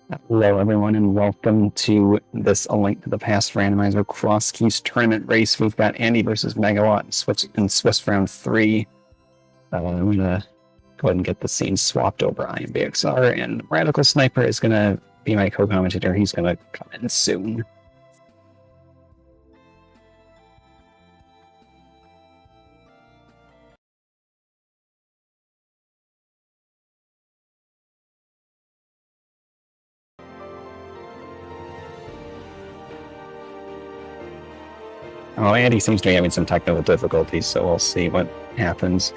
Hello, everyone, and welcome to this A Link to the Past randomizer Crosskeys tournament race. We've got Andy versus Megawatt in Swiss round 3. I'm going to go ahead and get the scene swapped over IMBXR, and Radical Sniper is going to be my co-commentator. He's going to come in soon. Oh, Andy seems to be having some technical difficulties, so we'll see what happens.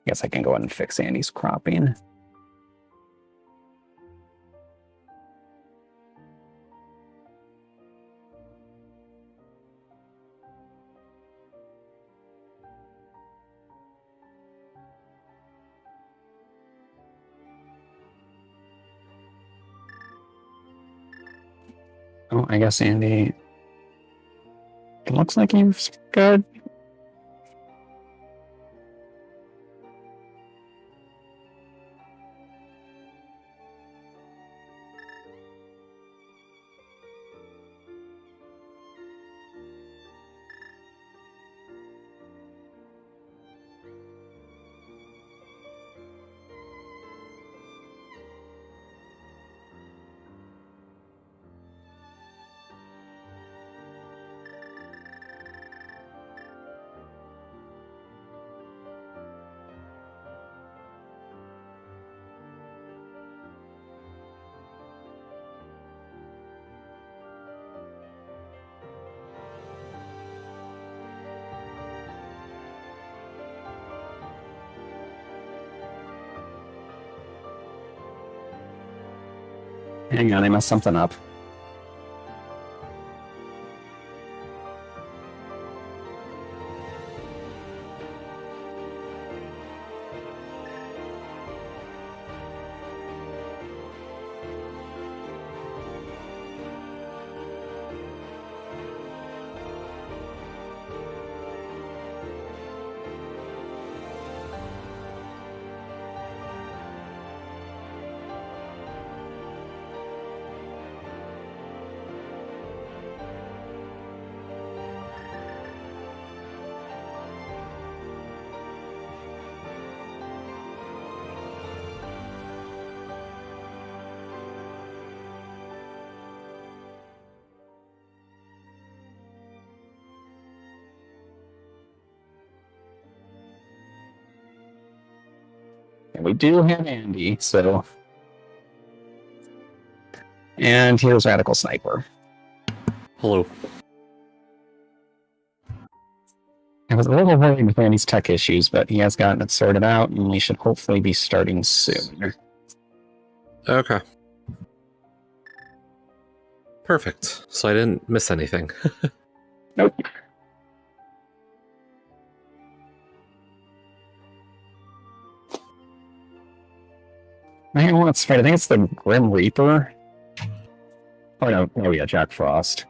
Guess I can go ahead and fix Andy's cropping. Oh, I guess Andy... It looks like he's good. Hang on, I messed something up. And we do have Andy, so... And here's Radical Sniper. Hello. I was a little worried with Andy's tech issues, but he has gotten it sorted out, and we should hopefully be starting soon. Okay. Perfect. So I didn't miss anything. Nope. I don't know what's right. I think it's the Grim Reaper. Oh no, oh yeah, Jack Frost.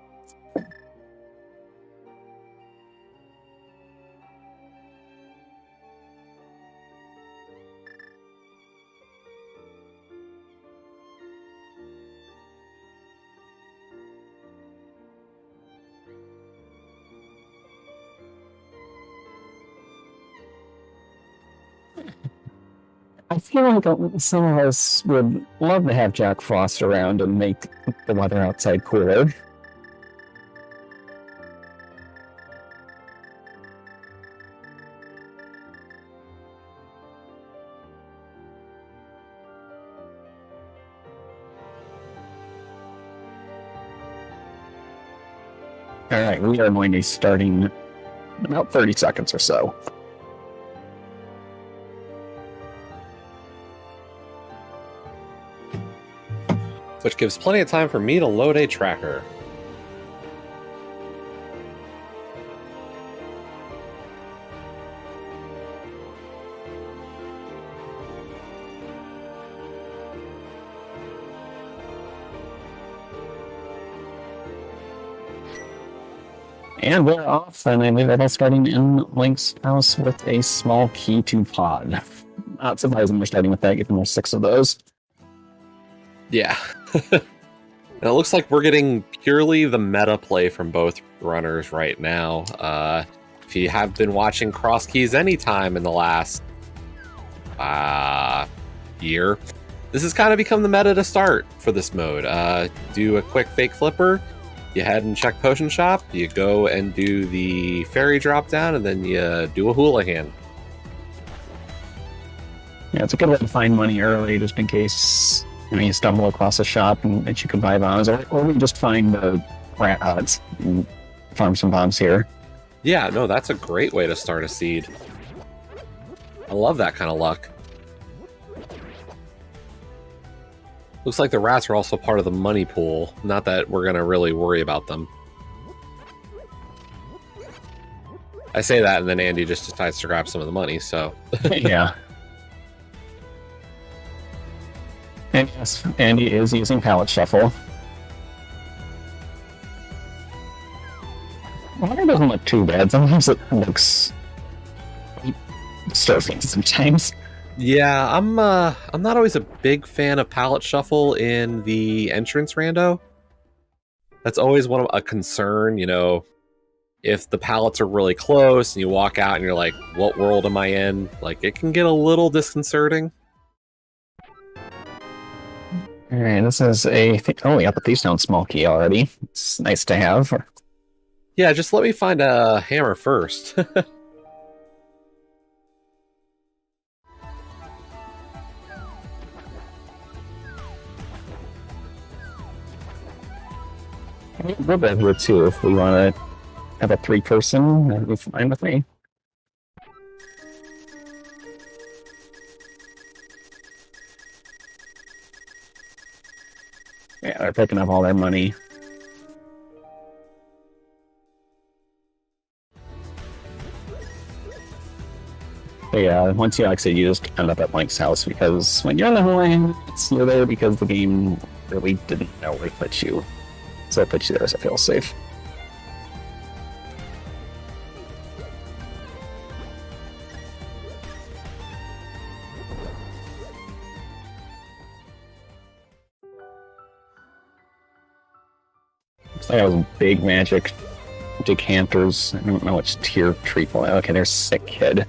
I feel like some of us would love to have Jack Frost around and make the weather outside cooler. Alright, we are going to be starting in about 30 seconds or so. Which gives plenty of time for me to load a tracker. And we're off, and I believe they're all starting in Link's house with a small key to pod. Not surprising we're starting with that, given there's 6 of those. Yeah. And it looks like we're getting purely the meta play from both runners right now. If you have been watching Crosskeys anytime in the last year, this has kind of become the meta to start for this mode. Do a quick fake flipper, you head and check Potion Shop, you go and do the fairy drop down, and then you do a houlihan. Yeah, it's a good way to find money early, just in case you stumble across a shop and that you can buy bombs, or we just find the rat huts and farm some bombs here. Yeah, no, that's a great way to start a seed. I love that kind of luck. Looks like the rats are also part of the money pool. Not that we're going to really worry about them. I say that, and then Andy just decides to grab some of the money, so... Yeah. And yes, Andy is using pallet shuffle. Water doesn't look too bad. Sometimes it looks surfing sometimes. Yeah, I'm not always a big fan of pallet shuffle in the entrance rando. That's always a concern, if the pallets are really close and you walk out and you're like, what world am I in? Like, it can get a little disconcerting. Alright, this is oh, we got the Thiefstone small key already. It's nice to have. Yeah, just let me find a hammer first. We'll bet here too if we want to have a 3-person. That'd be fine with me. Yeah, they're picking up all their money. But yeah, once you exit, you just end up at Link's house, because when you're in the hallway, you're there because the game really didn't know where to put you. So it puts you there as a failsafe. Looks like I was big magic decanters. I don't know which tier treatment. Okay, there's Sick Kid.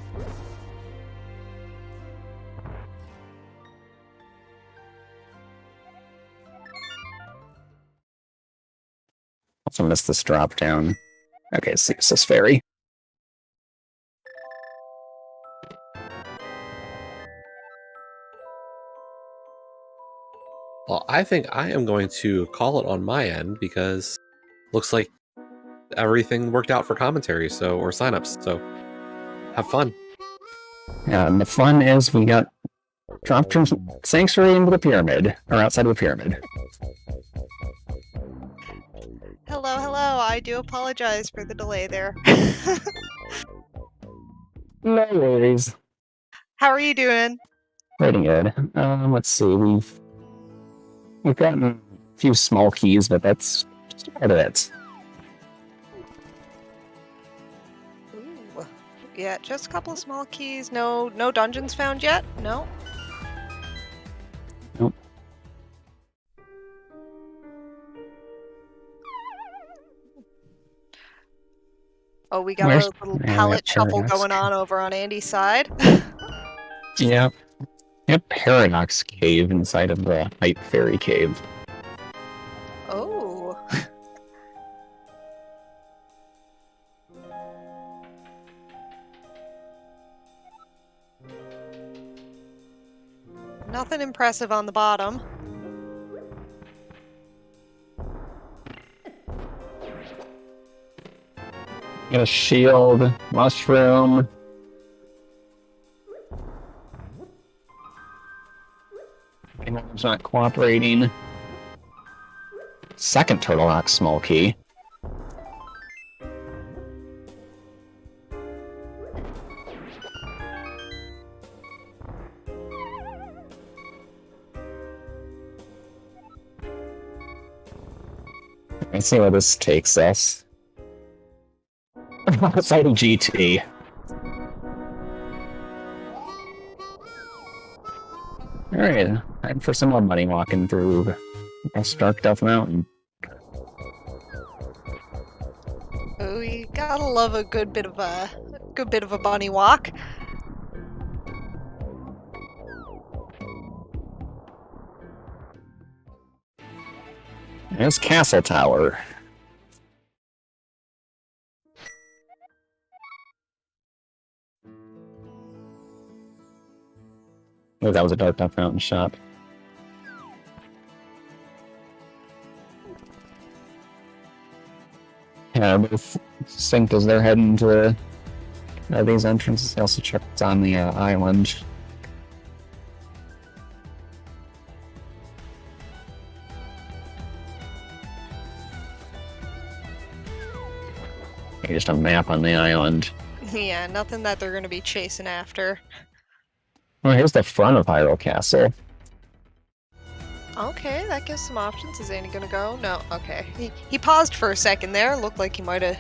Also missed this drop down. Okay, it's this fairy. Well, I think I am going to call it on my end, because looks like everything worked out for commentary, or signups, so have fun. Yeah, and the fun is we got dropped from Sanctuary into the pyramid, or outside of the pyramid. Hello, hello. I do apologize for the delay there. No worries. How are you doing? Pretty good. Let's see, we've gotten a few small keys, but that's just part of it. Ooh. Yeah, just a couple of small keys. No dungeons found yet? No? Nope. Oh, we got Where's- a little yeah, pallet we got shuffle Paradox. going on over on Andy's side. Yep. Yep, Paradox Cave inside of the Hype Fairy Cave. Oh. Nothing impressive on the bottom. Get a shield, mushroom. It's not cooperating. Second turtle rock small key. Let's see where this takes us. Outside of GT. Alright, time for some more money walking through Stark Death Mountain. Oh, you gotta love a good bit of a bunny walk. There's Castle Tower. Oh, that was a Dark Death Mountain shop. Yeah, both synced as they're heading to these entrances. They also checked on the island. Just a map on the island. Yeah, nothing that they're gonna be chasing after. Well, here's the front of Hyrule Castle. Okay, that gives some options. Is Andy gonna go? No. Okay. He paused for a second there. Looked like he might have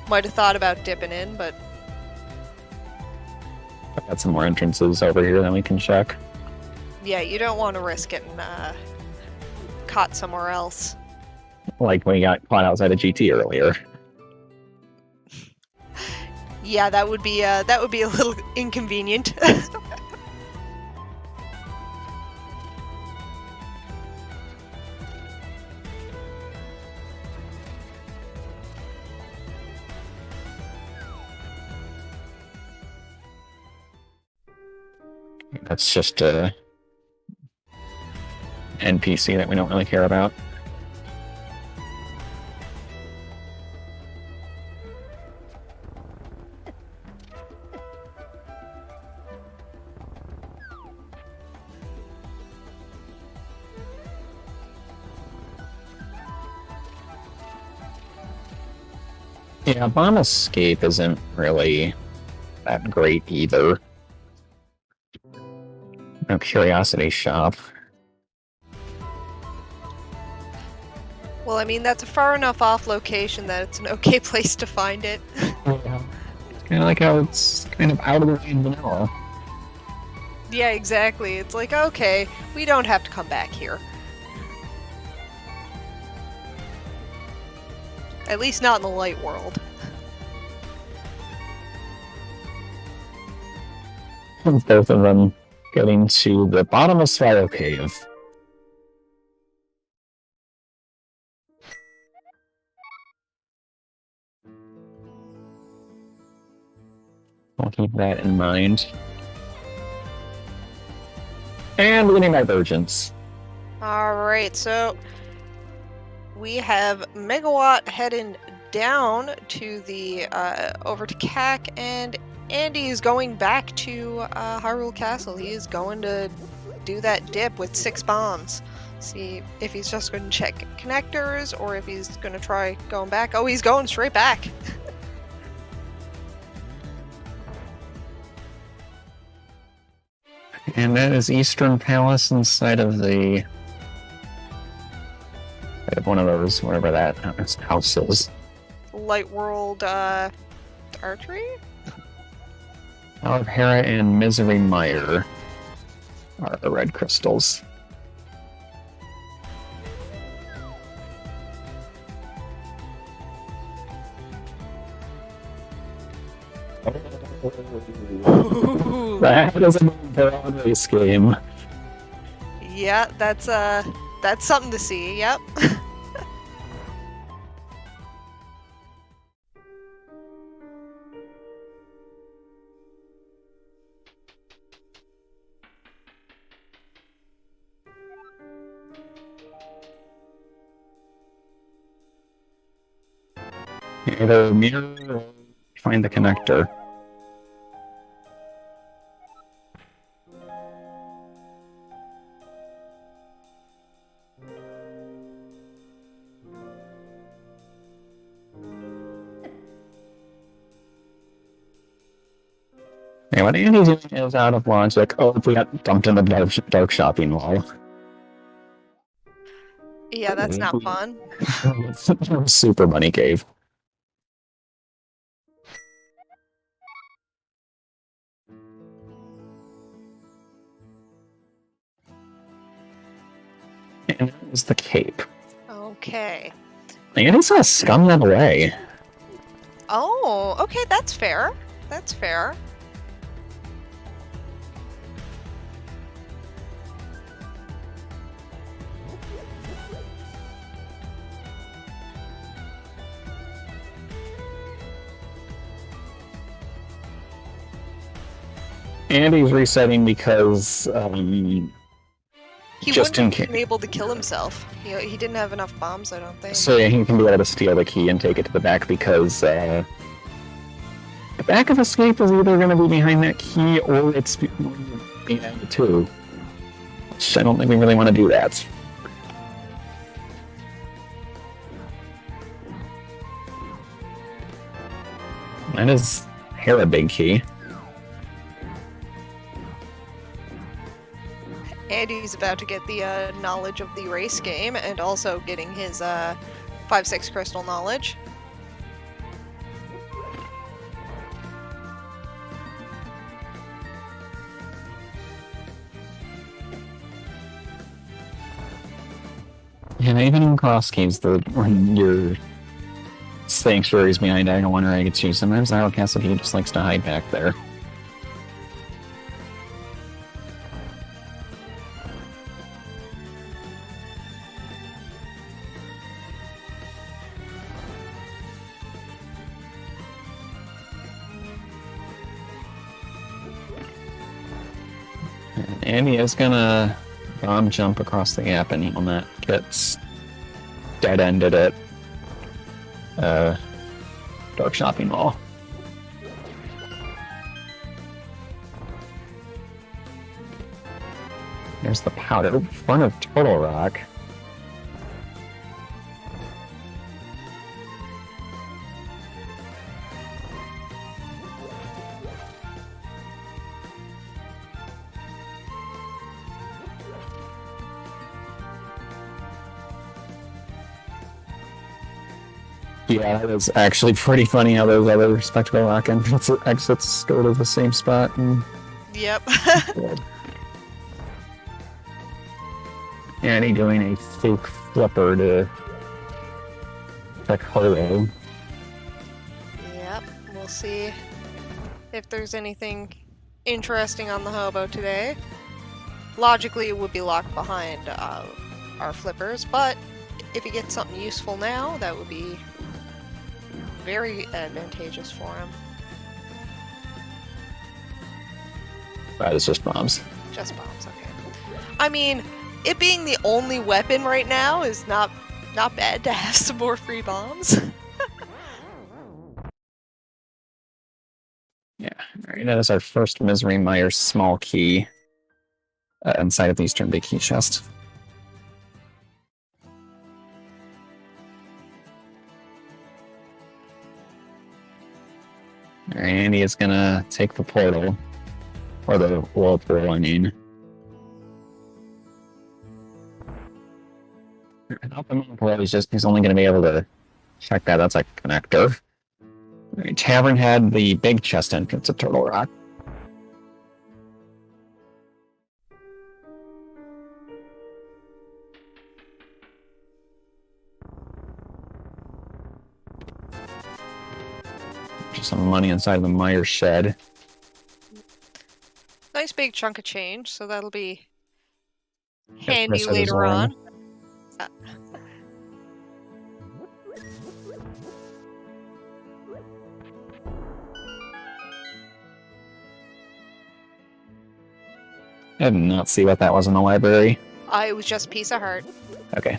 thought about dipping in, but I've got some more entrances over here that we can check. yeah, you don't want to risk getting caught somewhere else. Like when we got caught outside of GT earlier. Yeah, that would be a little inconvenient. That's just a NPC that we don't really care about. Yeah, Bomb Escape isn't really that great either. No Curiosity Shop. Well, I mean, that's a far enough off location that it's an okay place to find it. Yeah. It's kind of like how it's kind of out of the way in vanilla. Yeah, exactly. It's like, okay, we don't have to come back here. At least not in the light world. Both of them getting to the bottom of Spiral Cave. I'll keep that in mind. And winning divergence. Alright, so we have Megawatt heading down to the over to CAC, and Andy is going back to Hyrule Castle. He is going to do that dip with 6 bombs. See if he's just going to check connectors or if he's going to try going back. Oh, he's going straight back. And that is Eastern Palace inside of the... one of those, whatever that house is. Light World Archery? Olive Hera and Misery Mire are the red crystals. That is a broad race game. Yeah, that's something to see. Yep. Either mirror or find the connector. Yeah, what Andy's doing is out of logic. Oh, if we got dumped in the dark shopping mall. Yeah, that's not fun. Super money cave. And there's the cape. Okay. Andy's gonna scum that away. Oh, okay, that's fair. That's fair. Andy's resetting because He just in wouldn't case. have been able to kill himself. He didn't have enough bombs, I don't think. So yeah, he can be able to steal the key and take it to the back because the back of escape is either going to be behind that key or it's behind the two. Which I don't think we really want to do that. That is a big key. Andy's about to get the knowledge of the race game and also getting his 5-6 crystal knowledge. Yeah, even in Crosskeys, when your sanctuary's behind Diagonal 1 or Ega 2, sometimes the Castle he just likes to hide back there. Andy is gonna bomb jump across the gap and when that gets dead-ended at Dark Shopping Mall. There's the powder in front of Turtle Rock. Yeah, that is actually pretty funny how those other Spectacle Rock exits go to the same spot. And... Yep. Andy doing a fake flipper to check Holo. Yep, we'll see if there's anything interesting on the hobo today. Logically, it would be locked behind our flippers, but if he gets something useful now, that would be very advantageous for him. That is just bombs. Just bombs, okay. I mean, it being the only weapon right now is not bad to have some more free bombs. Yeah, alright, that is our first Misery Myers small key inside of the Eastern Big Key chest. Alright, Andy is gonna take the portal. Or the whirlpool, I mean. He's only gonna be able to check that. That's like a connector. Alright, Tavern had the big chest entrance at Turtle Rock. Some money inside of the Myers shed. Nice big chunk of change, so that'll be handy Chris has his later own. on. I did not see what that was in the library. It was just piece of heart. Okay.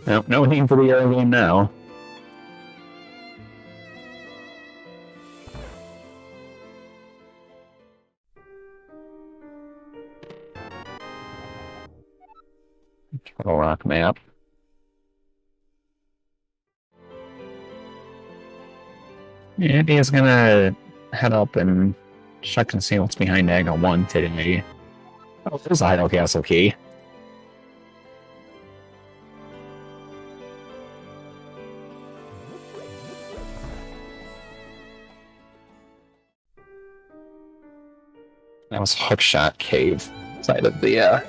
No, no need for the air game now. Turtle Rock map. Andy is gonna head up and check and see what's behind Angle 1 today. Oh, there's a Hydro Castle key. That was Hookshot Cave, side of the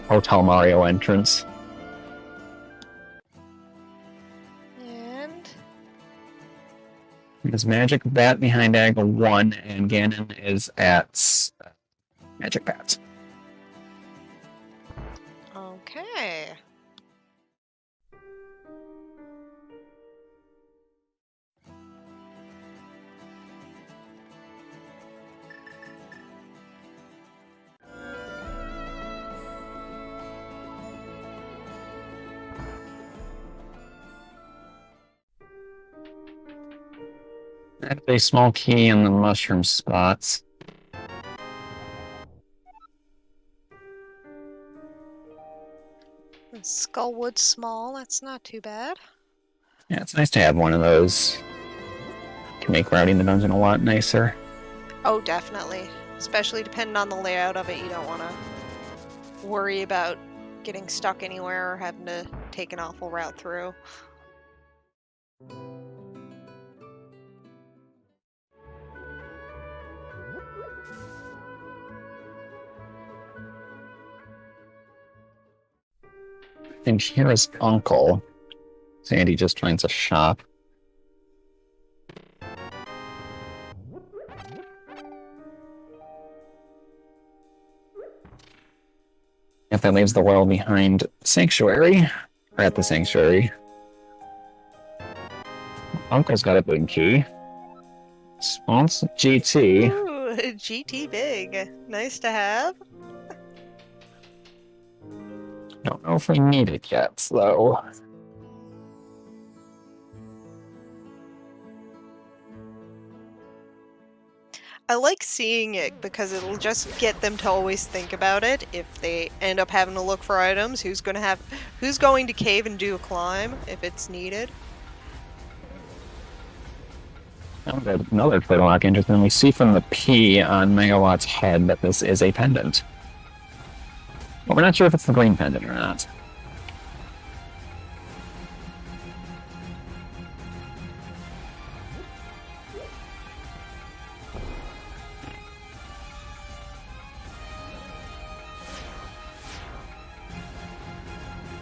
Hotel Mario entrance. And There's Magic Bat behind Angle 1, and Ganon is at Magic Bat. okay. That's a small key in the mushroom spots. Skullwood small, that's not too bad. Yeah, it's nice to have one of those. Can make routing the dungeon a lot nicer. Oh, definitely. Especially depending on the layout of it, you don't want to worry about getting stuck anywhere or having to take an awful route through. And here is Uncle. Sandy just finds a shop. If that leaves the world behind Sanctuary, or at the Sanctuary. Uncle's got a big key. Spawns GT. Ooh, GT big. Nice to have. Don't know if we need it yet, though. I like seeing it because it'll just get them to always think about it. If they end up having to look for items, who's going to cave and do a climb if it's needed. Another Turtle Rock interesting. We see from the P on Megawatt's head that this is a pendant. But we're not sure if it's the green pendant or not.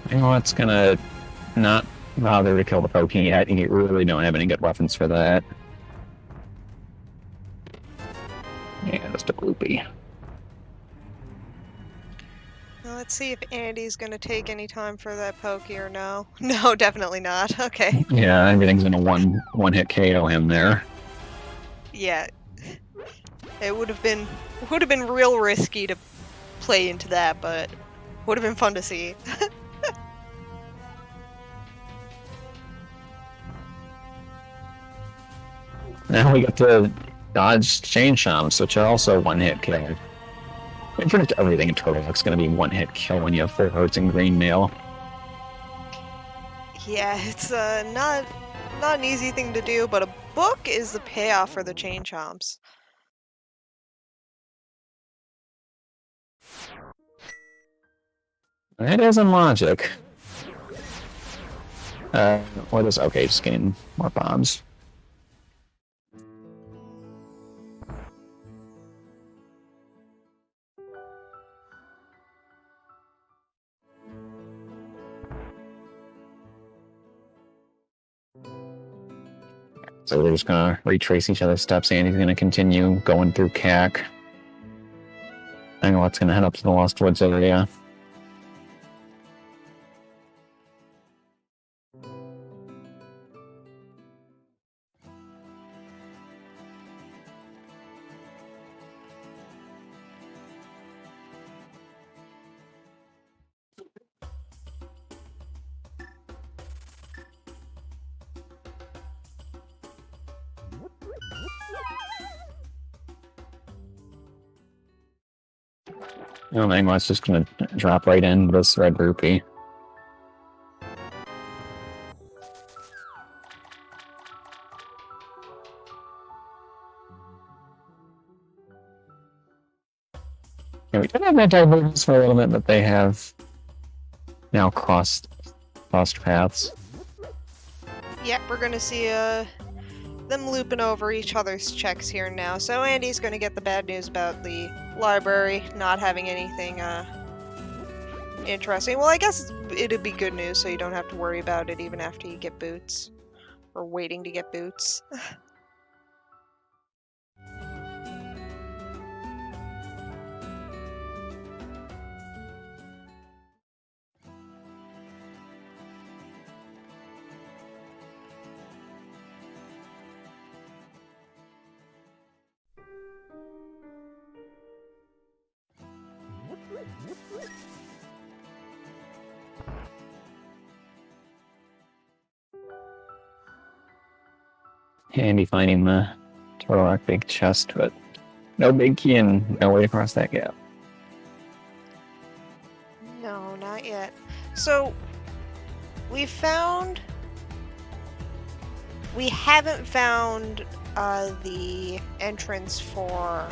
Megawatt's gonna not bother to kill the Poké yet. You really don't have any good weapons for that. Yeah, just a gloopy. Now let's see if Andy's gonna take any time for that pokey or no. No, definitely not. Okay. Yeah, everything's gonna one-hit KO him there. Yeah. It would have been real risky to play into that, but would have been fun to see. Now we get to dodge chain chomps, which are also one-hit kill. Pretty much everything in Turtle Rock's gonna be one-hit kill when you have full hearts and green mail. Yeah, it's not an easy thing to do, but a book is the payoff for the chain chomps. That isn't logic. What is okay? Just getting more bombs. So we're just gonna retrace each other's steps. Andy's gonna continue going through CAC. Megawatt's gonna head up to the Lost Woods area. Oh, Megawat's just gonna drop right in this red rupee. Yeah, we did have that divergence for a little bit, but they have now crossed paths. Yep, we're gonna see them looping over each other's checks here now. So Andy's gonna get the bad news about the library not having anything interesting. Well, I guess it'd be good news, so you don't have to worry about it even after you get boots. Or waiting to get boots. Handy finding the Turtle Rock big chest, but no big key and no way across that gap. No, not yet. So, we haven't found the entrance for,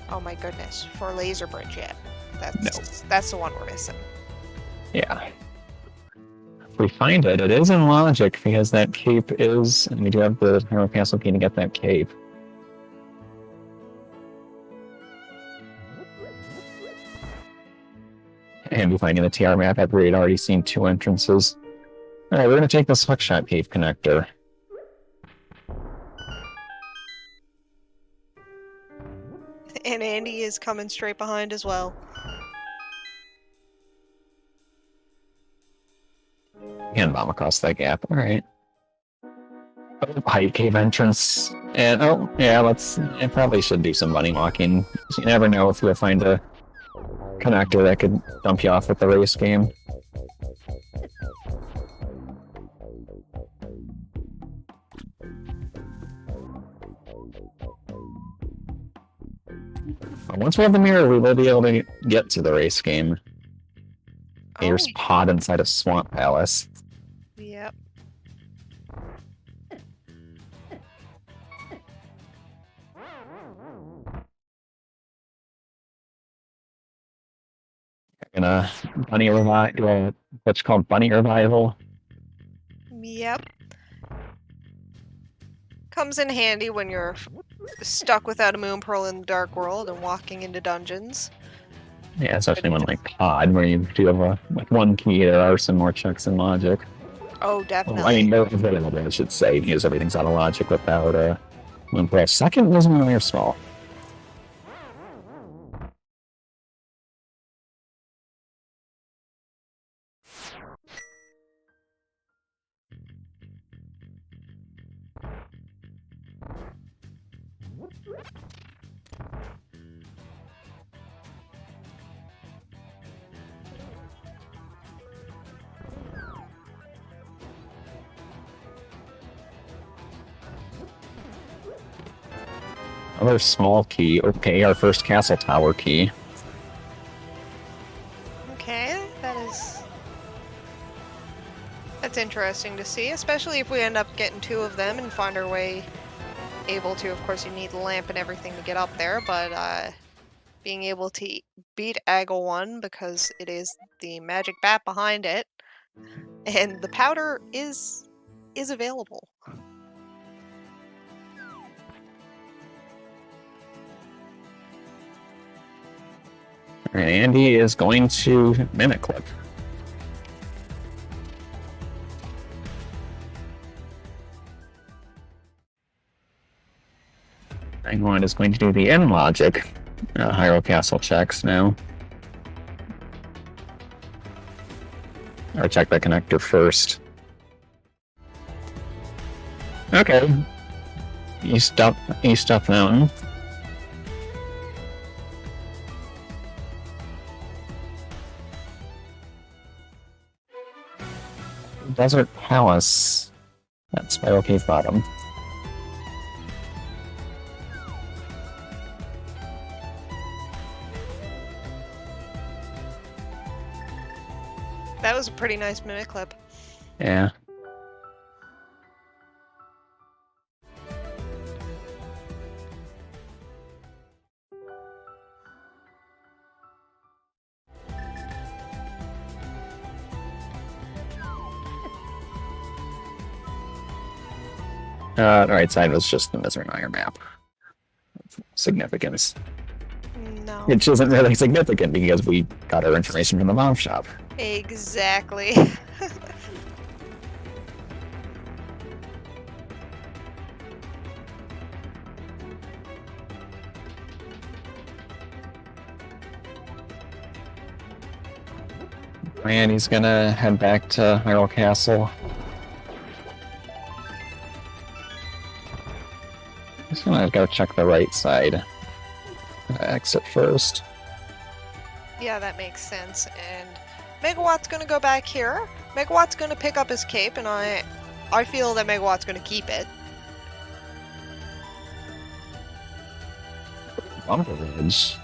oh my goodness, for Laser Bridge yet. That's the one we're missing. Yeah. If we find it, it is in logic because that cape is, and we do have the Hero Castle key to get that cape. And we finding the TR map after we'd already seen 2 entrances. Alright, we're gonna take this hookshot cave connector. And Andy is coming straight behind as well. And bomb across that gap. Alright. Height cave entrance. And oh, yeah, it probably should do some bunny walking. You never know if you'll find a connector that could dump you off at the race game. Once we have the mirror, we will be able to get to the race game. Here's Pod inside a Swamp Palace. Yep. Gonna bunny revival, what's called bunny revival. Yep. Comes in handy when you're stuck without a moon pearl in the dark world and walking into dungeons. Yeah, especially one like Pod, where you do have with 1 key, there are some more checks in logic. Oh, definitely. Well, I mean, they're available, I should say, because everything's out of logic without moon pearl. Second was really small. Another small key. Okay, our first castle tower key. Okay, that's interesting to see, especially if we end up getting 2 of them and find our way able to. Of course, you need the lamp and everything to get up there, but being able to beat Aggle 1 because it is the magic bat behind it, and the powder is available. And Andy is going to Mimic Clip. Megawott is going to do the end logic Hyrule Castle checks now. Or check the connector first. Okay. East up mountain. Desert Palace. That's Spiral Cave Bottom. that was a pretty nice mimic clip. Yeah. The right side was just the Misery Mire map. Significance. No. Which isn't really significant because we got our information from the bomb shop. Exactly. And he's gonna head back to Hyrule Castle. Just gonna go check the right side. Exit first. Yeah, that makes sense. And Megawatt's gonna go back here. Megawatt's gonna pick up his cape, and I feel that Megawatt's gonna keep it. Bumper Ridge.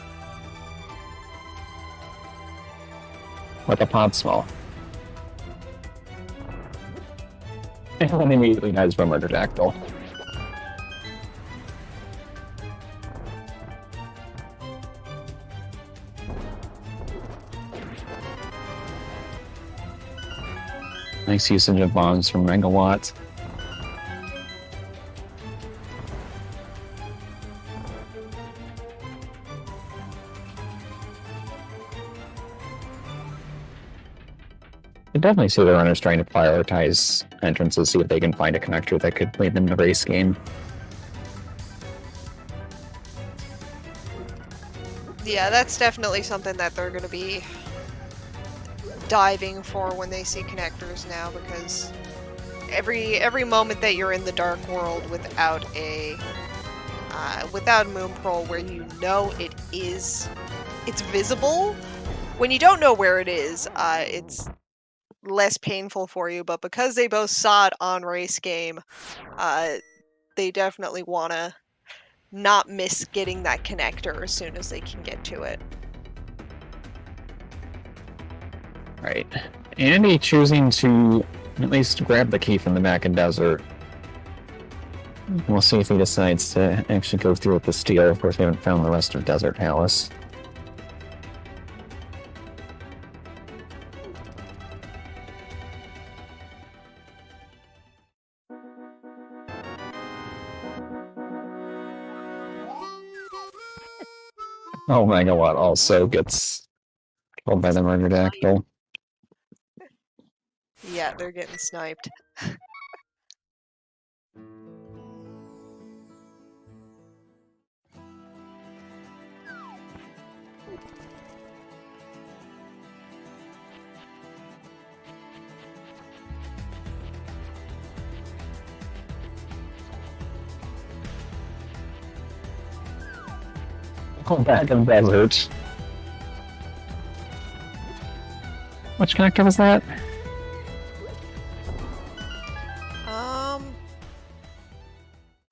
Like a pod small. And then immediately dies from Murderdactyl. Nice usage of bombs from Megawatt. I definitely see the runners trying to prioritize entrances, see if they can find a connector that could lead them to race game. Yeah, that's definitely something that they're going to be diving for when they see connectors now, because every moment that you're in the dark world without a moon pearl where you know it's visible, when you don't know where it is, it's less painful for you. But because they both saw it on race game, they definitely want to not miss getting that connector as soon as they can get to it. Right. Andy choosing to at least grab the key from the back in desert. We'll see if he decides to actually go through with the steel. Of course, we haven't found the rest of Desert Palace. Oh, Megawatt also gets killed by the Murderdactyl. Yeah, they're getting sniped. Go back in desert. Which connector was that?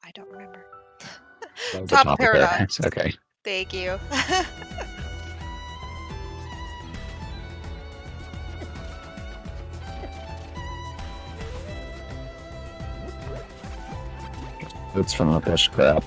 I don't remember. The Top of paradox. there. Okay. Thank you. It's from the bush crab.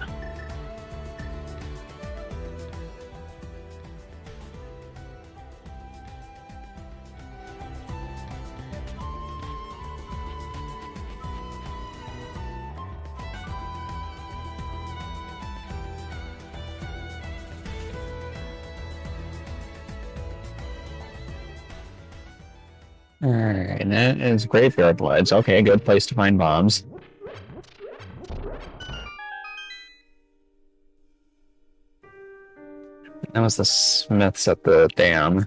Alright, and that is Graveyard Ledge. Okay, good place to find bombs. That was the Smiths at the dam.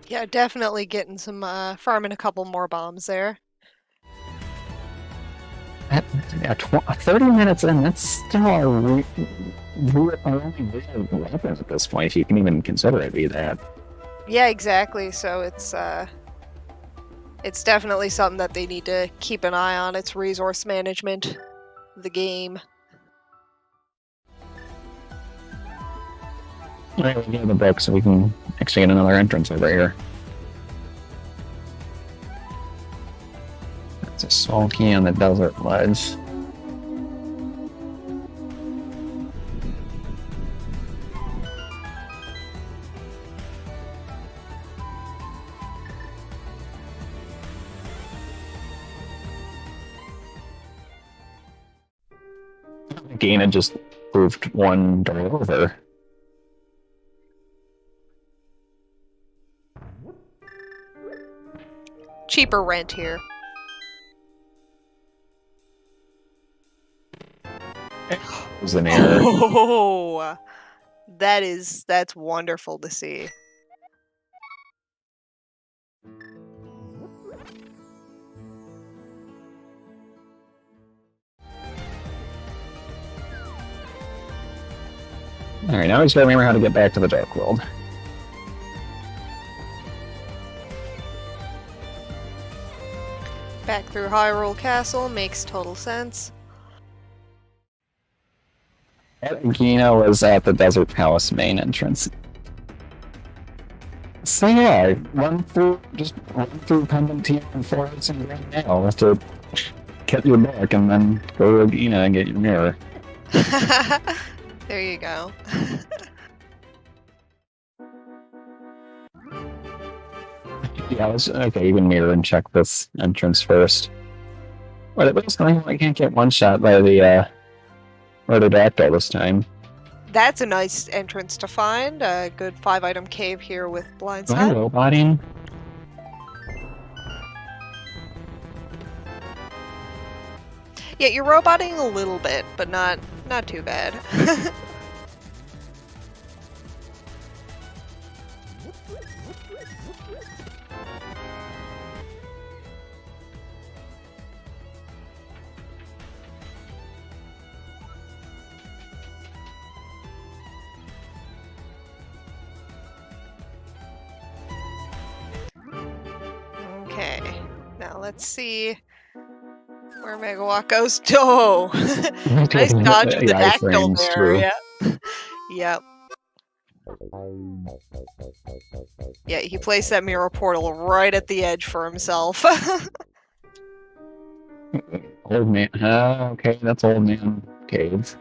Yeah, definitely getting some farming a couple more bombs there. Yeah, 30 minutes in, that's still our only real weapon at this point, if you can even consider it be that. Yeah, exactly. So it's definitely something that they need to keep an eye on. It's resource management, the game. Alright, we'll give the book so we can actually get another entrance over here. It's a sulky on the desert ledge. Gaina just moved one door over. Cheaper rent here. It was an error. Oh, that's wonderful to see. Alright, now we just gotta remember how to get back to the Dark World. Back through Hyrule Castle makes total sense. Gina was at the Desert Palace main entrance. So yeah, run through Pendant Tier and Forest and Grand Nail. Have to get your book and then go to Gina and get your mirror. There you go. Yeah, okay, you can mirror and check this entrance first. What was going on? I can't get one shot by the Rododactyl this time. That's a nice entrance to find. A good 5-item cave here with blind Am I sight. roboting? Yeah, you're roboting a little bit, but not too bad. Okay, now let's see where Megawott goes. Oh, nice dodge of the dactyl there. Yeah. Yep. Yeah, he placed that mirror portal right at the edge for himself. Old man. Okay, that's old man cave.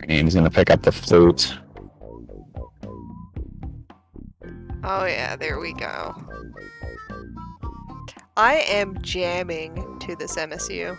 And he's gonna pick up the flute. Oh yeah, there we go. I am jamming to this MSU.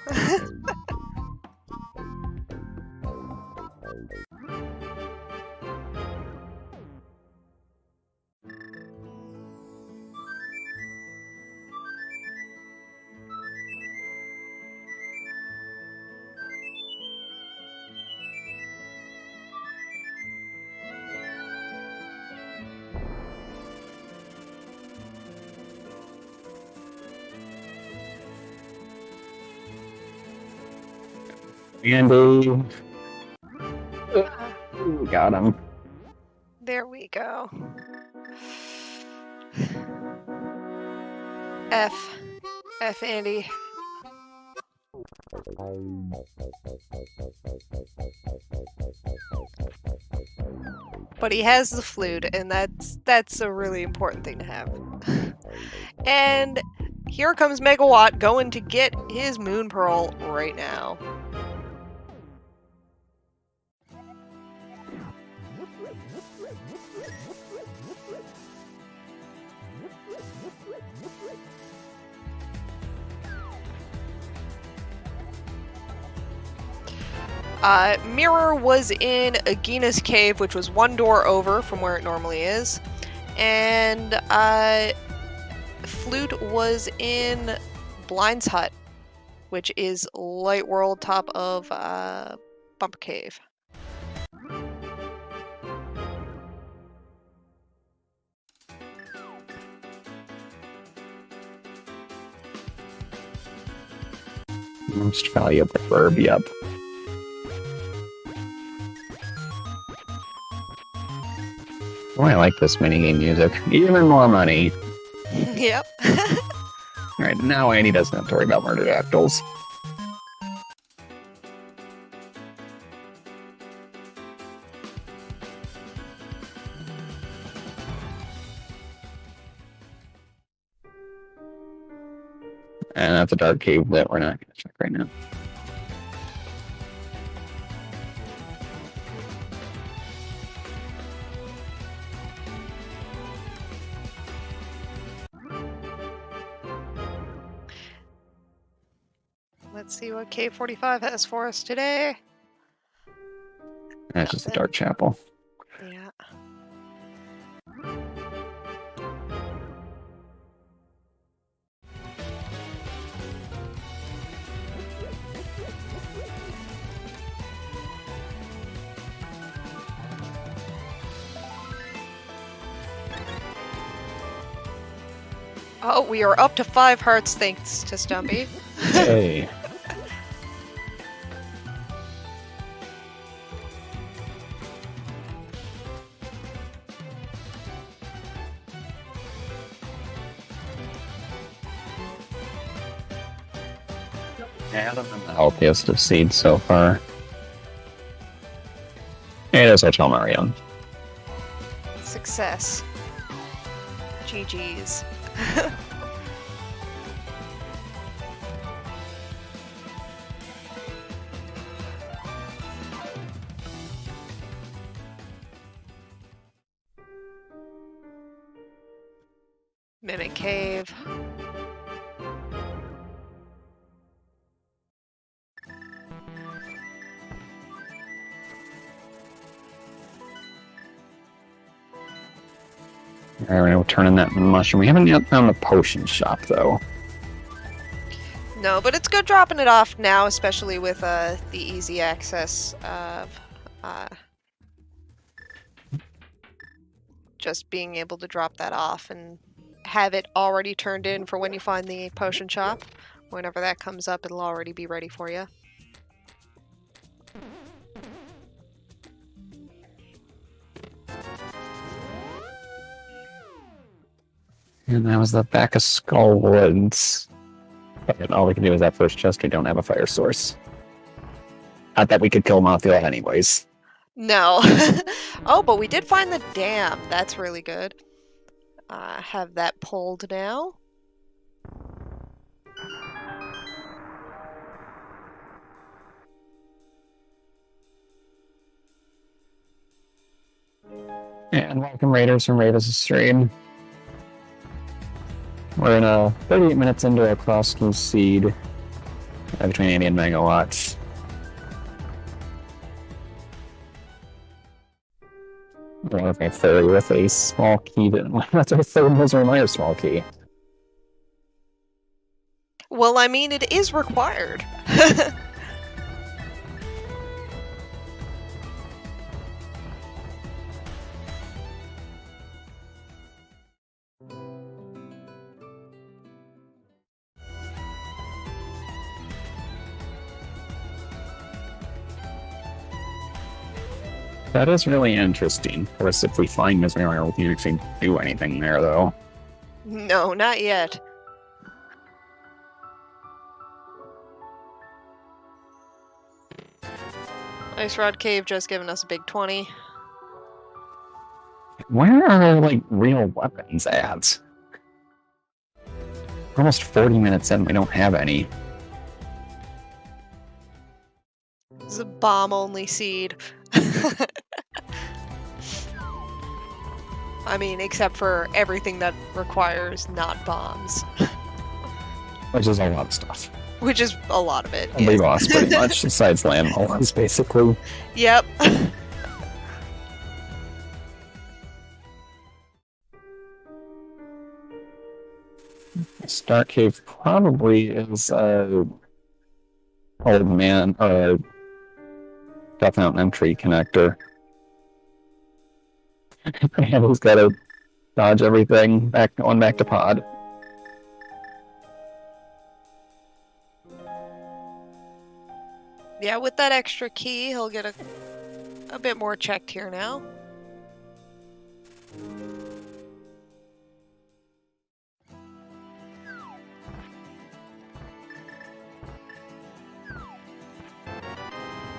Andy. Got him. There we go. F, Andy. But he has the flute, and that's a really important thing to have. And here comes Megawott going to get his Moon Pearl right now. Mirror was in Agina's cave, which was one door over from where it normally is. And Flute was in Blind's hut, which is Light World top of Bumper Cave. Most valuable verb, yep. Oh, I like this minigame music. Even more money. Yep. Alright, now Andy doesn't have to worry about murderodactyls. And that's a dark cave that we're not going to check right now. Let's see what K45 has for us today. That's just a dark chapel. Yeah. Oh, we are up to 5 hearts thanks to Stumpy. Hey. Adam and the healthiest of seeds so far. It is Hotel Marion. Success. GG's. Mimic Cave. Alright, we'll turn in that mushroom. We haven't yet found the potion shop, though. No, but it's good dropping it off now, especially with the easy access of just being able to drop that off and have it already turned in for when you find the potion shop. Whenever that comes up, it'll already be ready for you. And that was the back of Skull Woods. And all we can do is that first chest. We don't have a fire source. Not that we could kill Mothula anyways. No. Oh, but we did find the dam. That's really good. Have that pulled now. And welcome Raiders from Raiders' stream. We're in 38 minutes into a Crosskeys seed between Andy and Megawott. We're with a fairy with a small key. That's our third misery minor small key. Well, I mean, it is required. That is really interesting. Of course, if we find Misery Minor, we can actually do anything there, though. No, not yet. Ice Rod Cave just giving us a big 20. Where are our, like, real weapons at? We're almost 40 minutes in, we don't have any. This is a bomb-only seed. I mean, except for everything that requires not bombs. Which is a lot of stuff. Which is a lot of it. And we lost pretty much, besides landmines, basically. Yep. Stark Cave probably is old man, Death Mountain entry connector. And he's got to dodge everything going back to pod. Yeah, with that extra key, he'll get a bit more checked here now.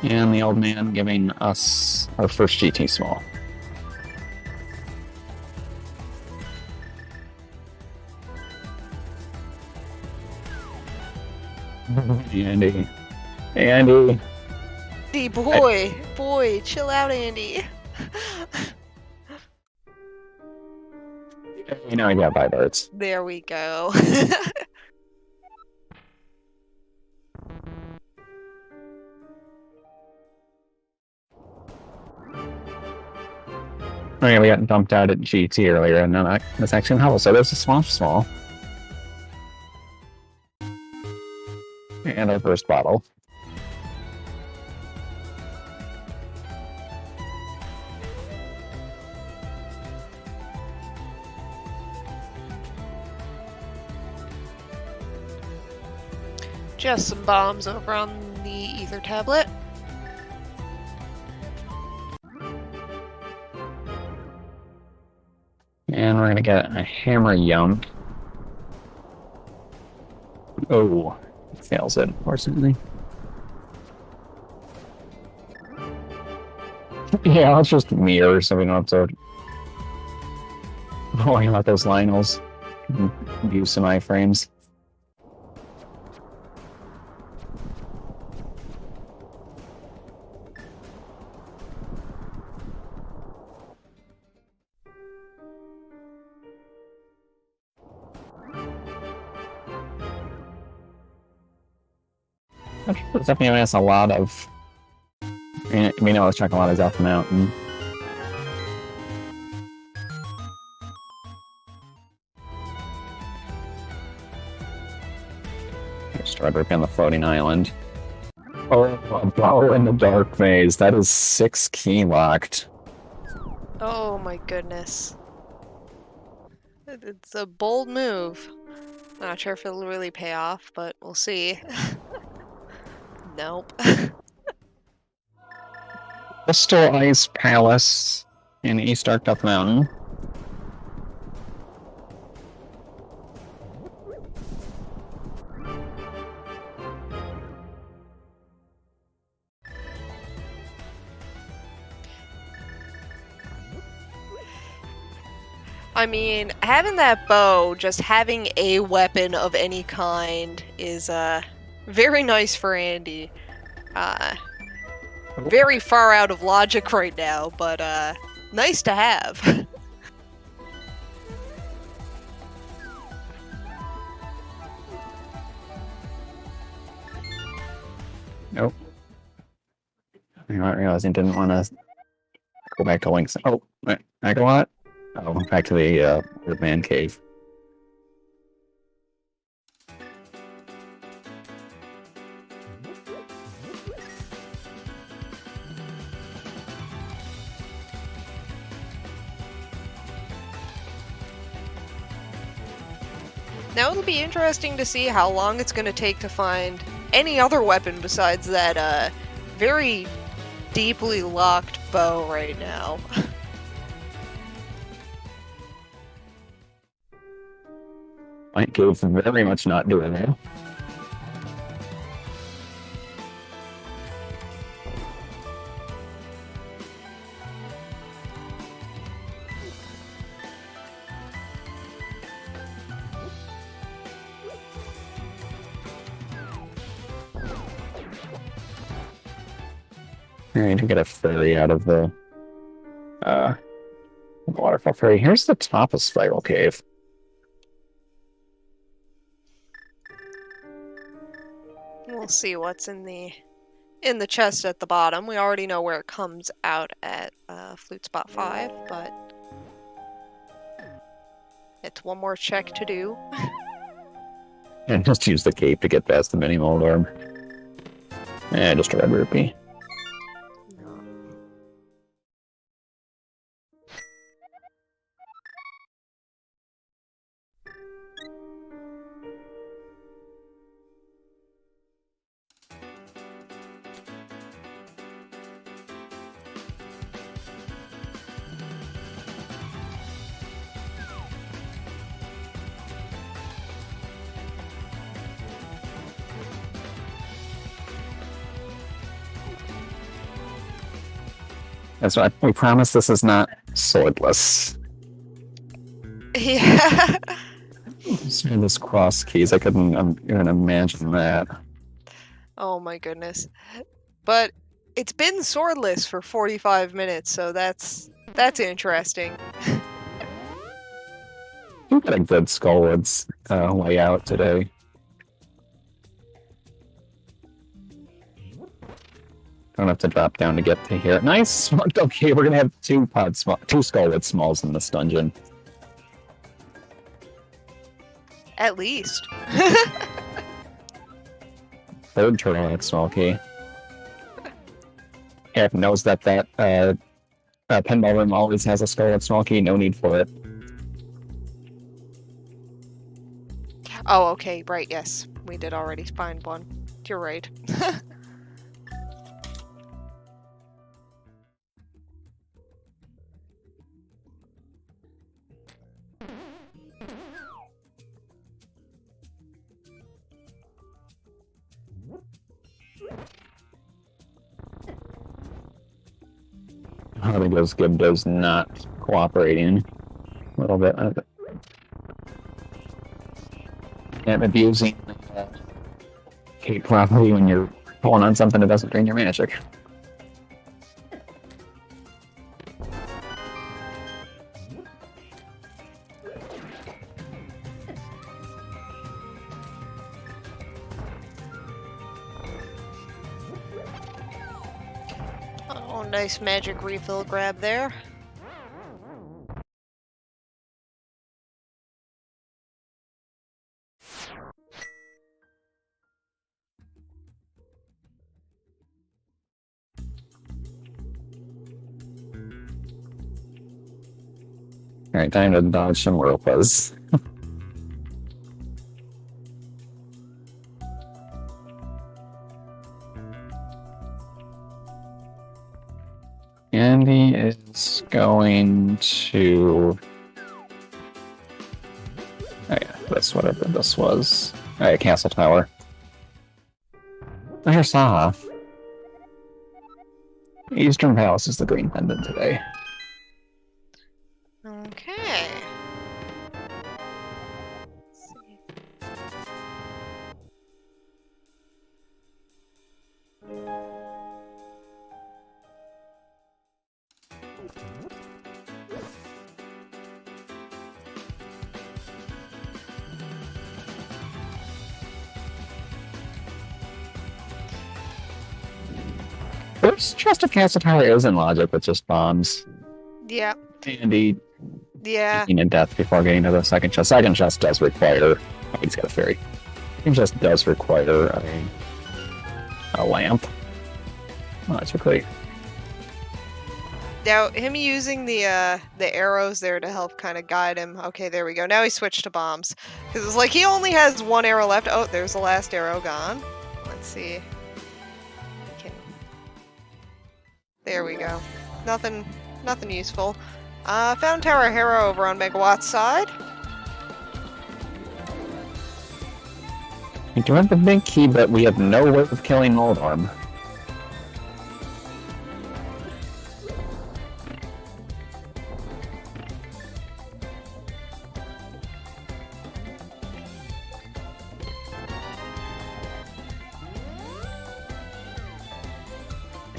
And the old man giving us our first GT small. Andy. Andy. Andy, boy, chill out, Andy. You know, I got 5 birds. There we go. Okay, we got dumped out at GT earlier, and then this action hubble. So there's a swamp small. And our first bottle. Just some bombs over on the ether tablet. And we're gonna get a hammer yum. Oh, fails it, unfortunately. Yeah, let's just mirror so we don't have to worry about those Lionels. View some iframes. It's definitely has a lot of. We know it's checking a lot of Alpha Mountain. Start ripping on the floating island. Oh, a bow in the dark phase. That is 6 key locked. Oh my goodness. It's a bold move. Not sure if it'll really pay off, but we'll see. Nope. Crystal Ice Palace in East Arctic Mountain. I mean, having that bow, just having a weapon of any kind is very nice for Andy. Very far out of logic right now, but nice to have. Nope. I'm not realizing I didn't want to go back to Link's. Oh, wait, Megawott? Oh, back to the man cave. Now it'll be interesting to see how long it's going to take to find any other weapon besides that very deeply locked bow right now. Light Cave very much not doing it. I need to get a ferry out of the waterfall ferry. Here's the top of Spiral Cave. We'll see what's in the chest at the bottom. We already know where it comes out at Flute Spot 5, but it's one more check to do. And just use the cape to get past the mini mold orb. Just a red rupee. That's why we promise this is not swordless. Yeah. Seeing this cross keys, I couldn't even imagine that. Oh my goodness. But it's been swordless for 45 minutes, so that's interesting. We got a good Skullwoods layout today. Don't have to drop down to get to here. Nice! Okay, we're gonna have two Skullwood Smalls in this dungeon. At least. Third Tyrannic Small Key. Eric knows that pinball room always has a Skullwood Small Key, no need for it. Oh, okay, right, yes. We did already find one. You're right. I think those Gibdo's not cooperating a little bit. And abusing Kate properly when you're pulling on something that doesn't drain your magic. Oh, nice magic refill grab there. Alright, time to dodge some Ropas. Andy is going to... Oh yeah, this, whatever this was. Alright, Castle Tower. There's Saha. Eastern Palace is the green pendant today. Okay. Let's see. First chest of Castle Tower is in logic with just bombs. Yeah. Andy Yeah. taking a death before getting to the second chest. Second chest does require... Oh, he's got a fairy. Second chest does require a lamp. Oh, that's great. Now, him using the arrows there to help kind of guide him. Okay, there we go. Now he switched to bombs. Because it's like he only has one arrow left. Oh, there's the last arrow gone. Let's see. There we go. Nothing useful. Found Tower Hero over on Megawatt's side. We do have the big key, but we have no way of killing Moldorm.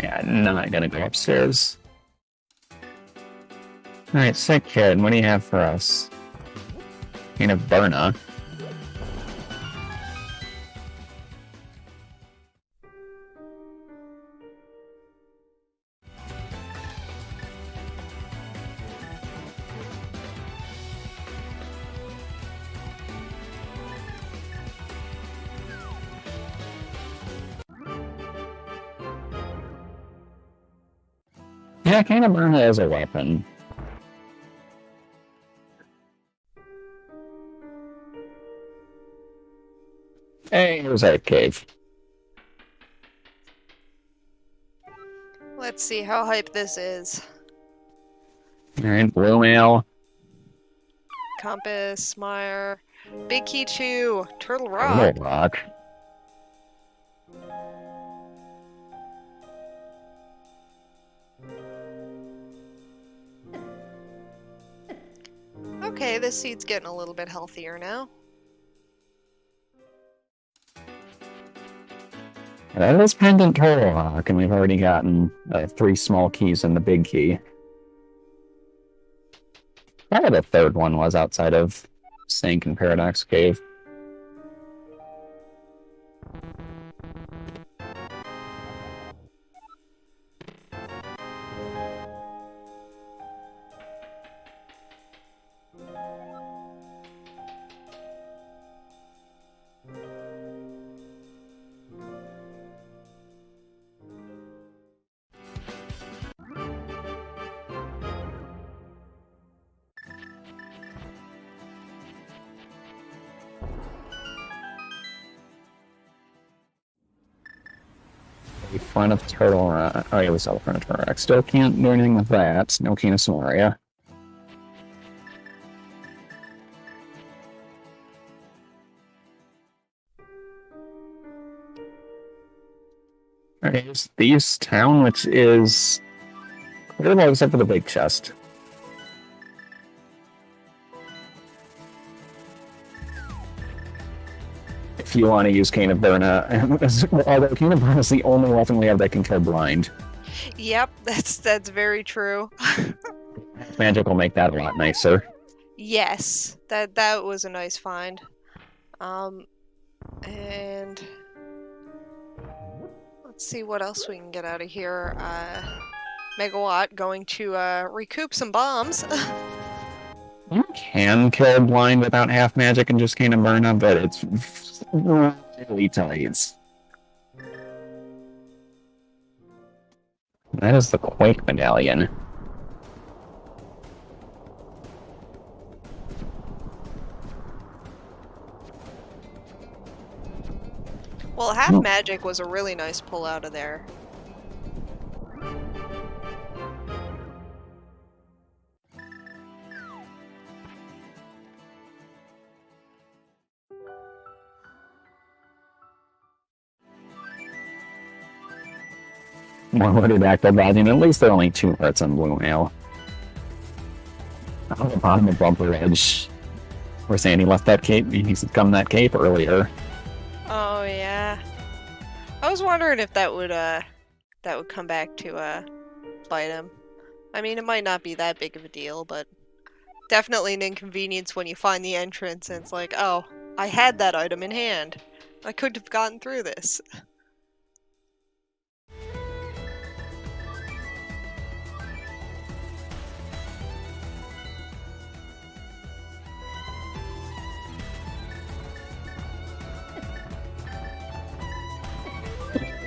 Yeah, not gonna go upstairs. Alright, sick kid, what do you have for us? Kind of Burna. Yeah, kind of Burna as a weapon. Hey, here's our cave. Let's see how hype this is. Alright, blue mail. Compass, Mire, Big Key 2, Turtle Rock. Turtle Rock. Okay, this seed's getting a little bit healthier now. That is Pendant Turtle Rock, and we've already gotten 3 small keys and the big key. Probably the third one was outside of Sink and Paradox Cave. The front of Turtle Rock. Oh yeah, we saw the front of Turtle Rock. Still can't do anything with that. No King of Somaria. Alright, here's Thieves Town, which is clearable except for the big chest. If you want to use Cane of Burna, although Cane of Burna is the only weapon we have that can kill blind. Yep, that's very true. Magic will make that a lot nicer. Yes, that was a nice find. And let's see what else we can get out of here. Megawatt going to recoup some bombs. You can kill blind without half magic and just Cane of Burna, but it's really tight. That is the Quake Medallion. Well, half magic was a really nice pull out of there. More loaded active body, at least there are only 2 hearts on blue now. On the bottom of Bumper Edge, where Sandy left that cape, he's come that cape earlier. Oh yeah, I was wondering if that would come back to bite him. I mean, it might not be that big of a deal, but definitely an inconvenience when you find the entrance and it's like, oh, I had that item in hand. I couldn't have gotten through this.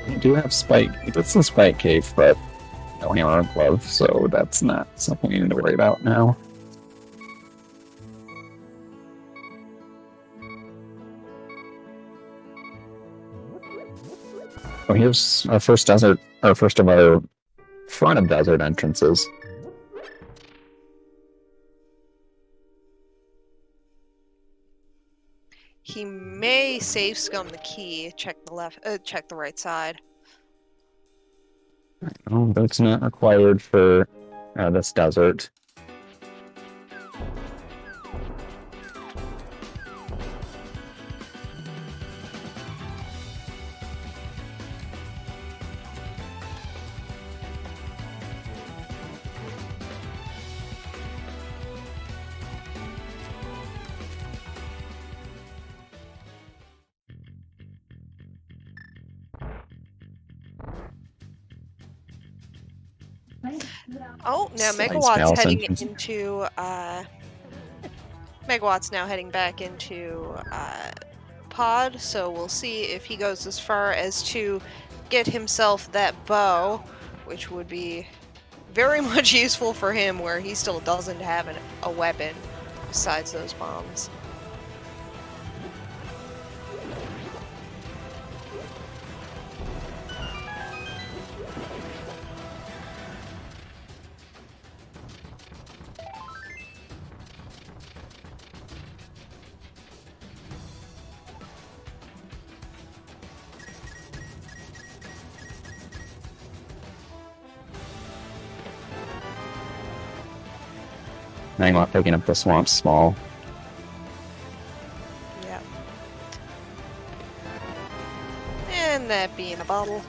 We do have Spike. It's a Spike Cave, but no hammer or glove, so that's not something we need to worry about now. Oh, here's our first desert, our first of our front of desert entrances. He may safe scum the key. Check the right side. Oh, that's not required for this desert. Oh, now Slice Megawatt's mouse heading entrance. into Megawatt's now heading back into Pod, so we'll see if he goes as far as to get himself that bow, which would be very much useful for him where he still doesn't have a weapon besides those bombs. Megawatt picking up the swamp small. Yeah. And that being a bottle.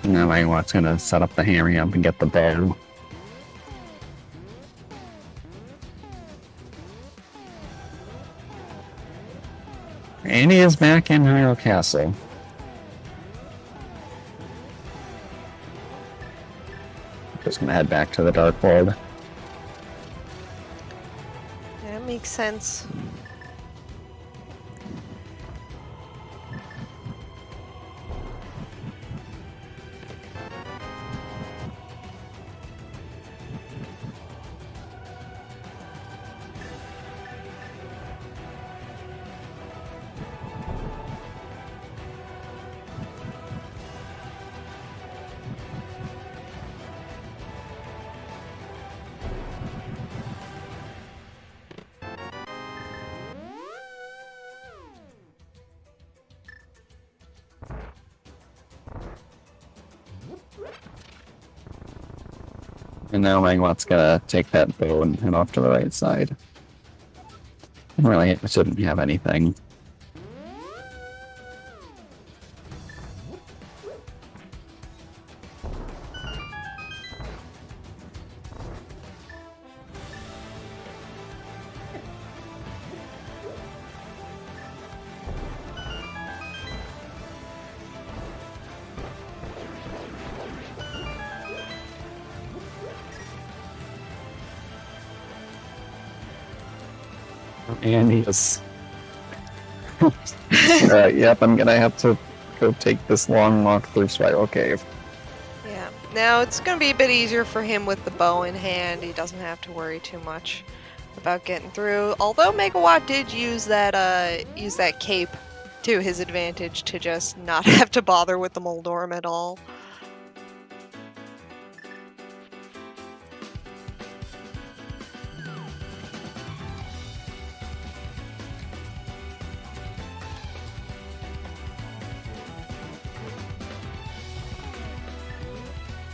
Now Megawatt's gonna set up the hammering up and get the bow. Andy is back in Hyrule Castle. Just gonna head back to the Dark World. That makes sense. And now Megawatt's gonna take that bow and head off to the right side. Really, it shouldn't have anything. And he's... yep, I'm gonna have to go take this long walk through Spiral Cave. Yeah. Now it's gonna be a bit easier for him with the bow in hand. He doesn't have to worry too much about getting through. Although Megawatt did use that cape to his advantage to just not have to bother with the Moldorm at all.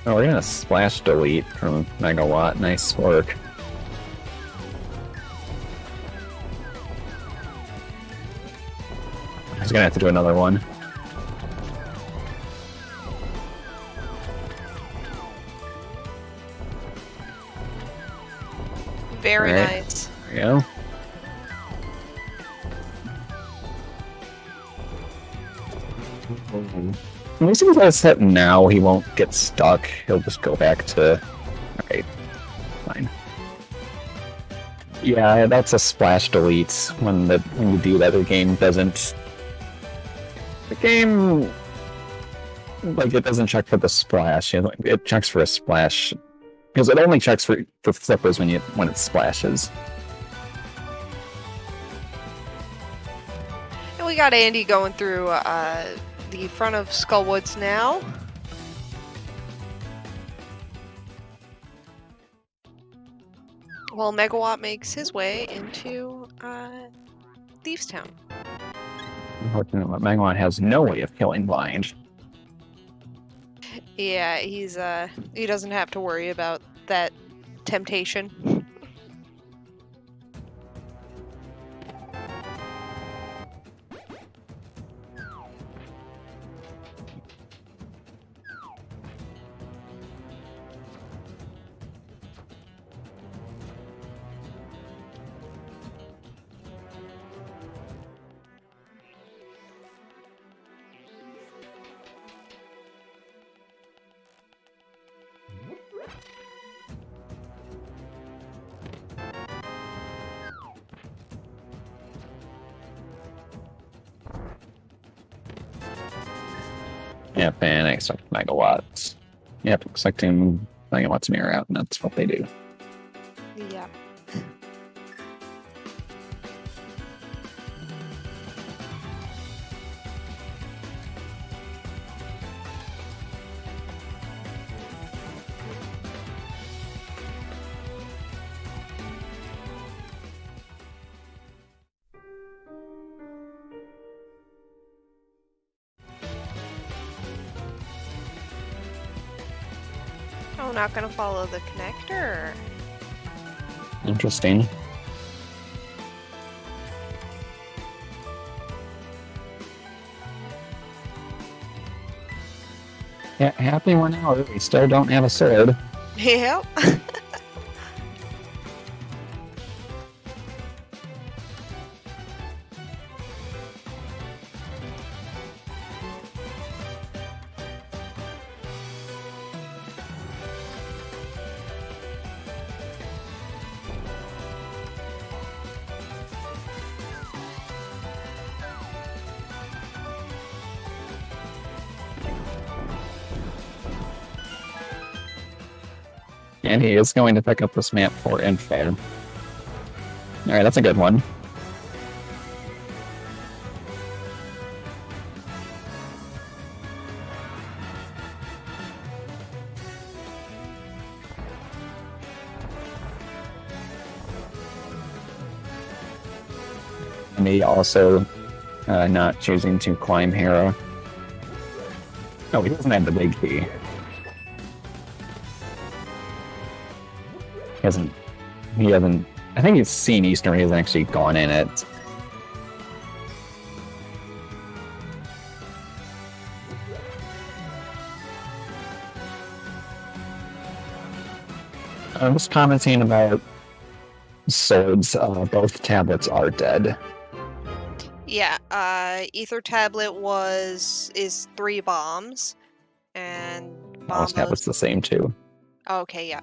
Oh, we're gonna splash delete from Megawatt. Nice work. He's gonna have to do another one. Very Right. nice. There we go. At least if he does hit now, he won't get stuck. He'll just go back to... Alright. Fine. Yeah, that's a splash delete. When you do that, the game doesn't... The game... Like, it doesn't check for the splash. It checks for a splash. Because it only checks for flippers when it splashes. And we got Andy going through the front of Skullwoods now. While Megawatt makes his way into Thieves Town. Unfortunately, Megawott has no way of killing blind. Yeah, he doesn't have to worry about that temptation. Yep, and I expect Megawatts. Yep, expecting Megawatts mirror out, and that's what they do. Yeah. Oh, not gonna follow the connector. Interesting. Yeah, happy we're now. We still don't have a sword. Yep. And he is going to pick up this map for info. Alright, that's a good one. Me also not choosing to climb Hera. Oh, he doesn't have the big key. He hasn't, I think he's seen Eastern, he hasn't actually gone in it. I'm just commenting about swords. Both tablets are dead. Yeah, Ether Tablet is 3 bombs, and Boss tablet's the same too. Okay, yeah.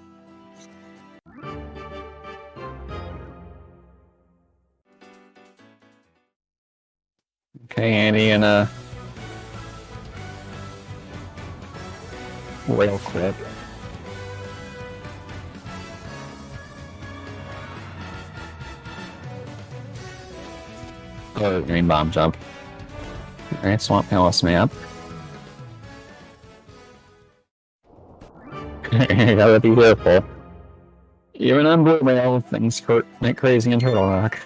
Okay, Andy, and real quick. Oh, green bomb jump. Alright, Swamp Palace map. You gotta be careful. Even on Blue Mail, things get crazy in Turtle Rock.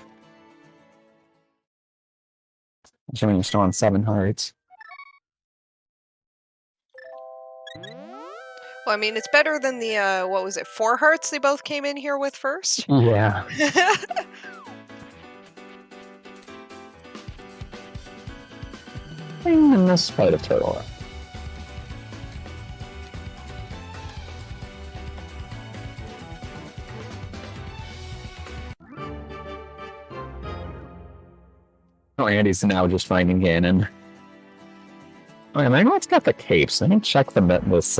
Assuming you're still on 7 hearts. Well, I mean, it's better than the, what was it, 4 hearts they both came in here with first? Yeah. In this part of Turtle Rock. Oh, Andy's now just finding Ganon. Oh, yeah, Megawatt's got the capes. Let me check this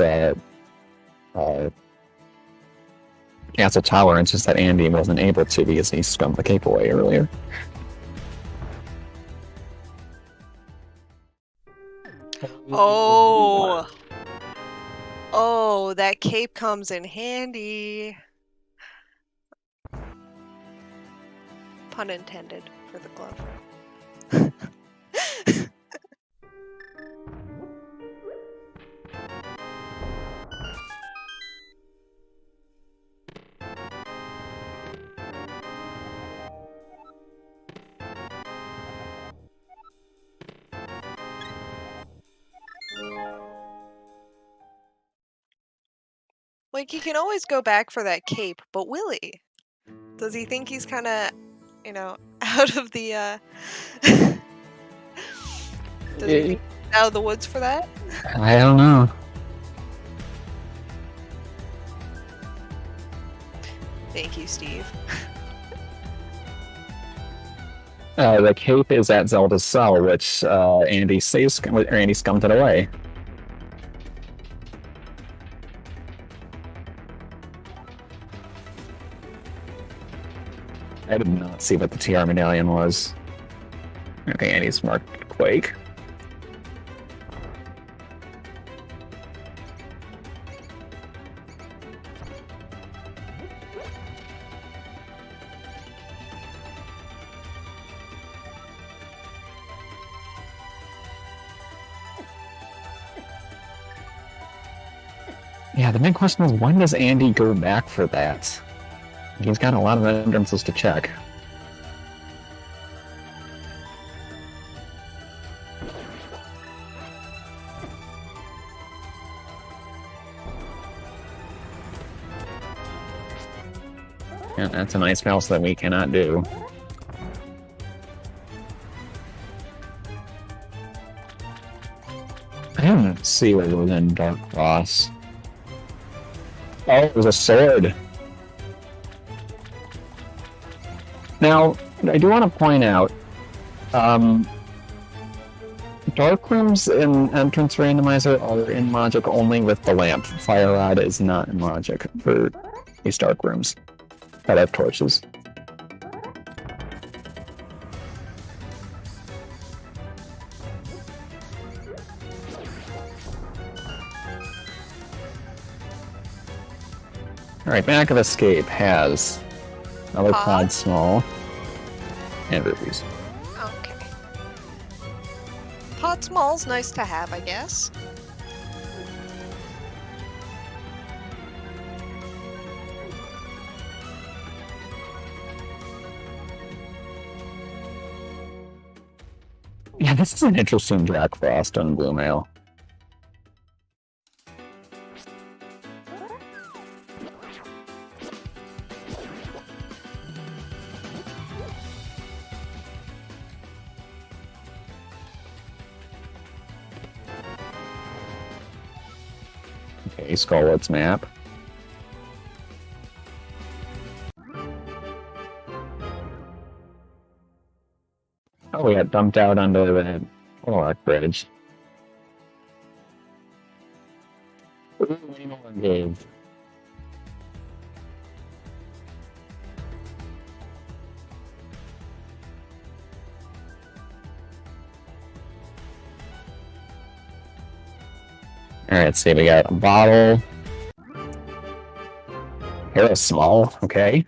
Castle Tower. It's just that Andy wasn't able to because he scummed the cape away earlier. Oh! Oh, that cape comes in handy. Pun intended for the glove. Like, he can always go back for that cape, but will he? Does he think he's kind of, you know, out of the, Does he think he's out of the woods for that? I don't know. Thank you, Steve. The cape is at Zelda's cell, which Andy scummed it away. I did not see what the TR medallion was. Okay, Andy's marked Quake. Yeah, the big question is, when does Andy go back for that? He's got a lot of entrances to check. Yeah, that's a nice mouse that we cannot do. I didn't see what was in Dark Cross. Oh, it was a sword. Now, I do want to point out, dark rooms in Entrance Randomizer are in logic only with the lamp. Fire Rod is not in logic for these dark rooms that have torches. Alright, Back of Escape has another quad small and rubies. Okay. Pod small's nice to have, I guess. Yeah, this is an interesting Jack Frost on Blue Mail. Okay, Skullwoods map. Oh, we got dumped out onto the Warlock Bridge. Ooh, Cave. Alright, let's see, we got a bottle. Hero small, okay.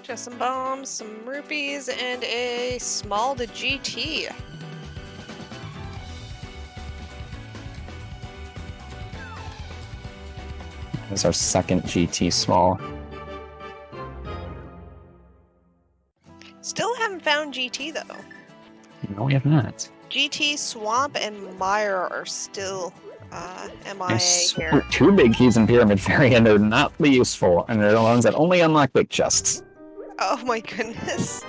Just some bombs, some rupees, and a small to GT. That's our second GT small. Still haven't found GT though. No, we have not. GT, Swamp, and Mire are still MIA There's here. two big keys in Pyramid Fairy, and they're not useful, and they're the ones that only unlock big chests. Oh my goodness.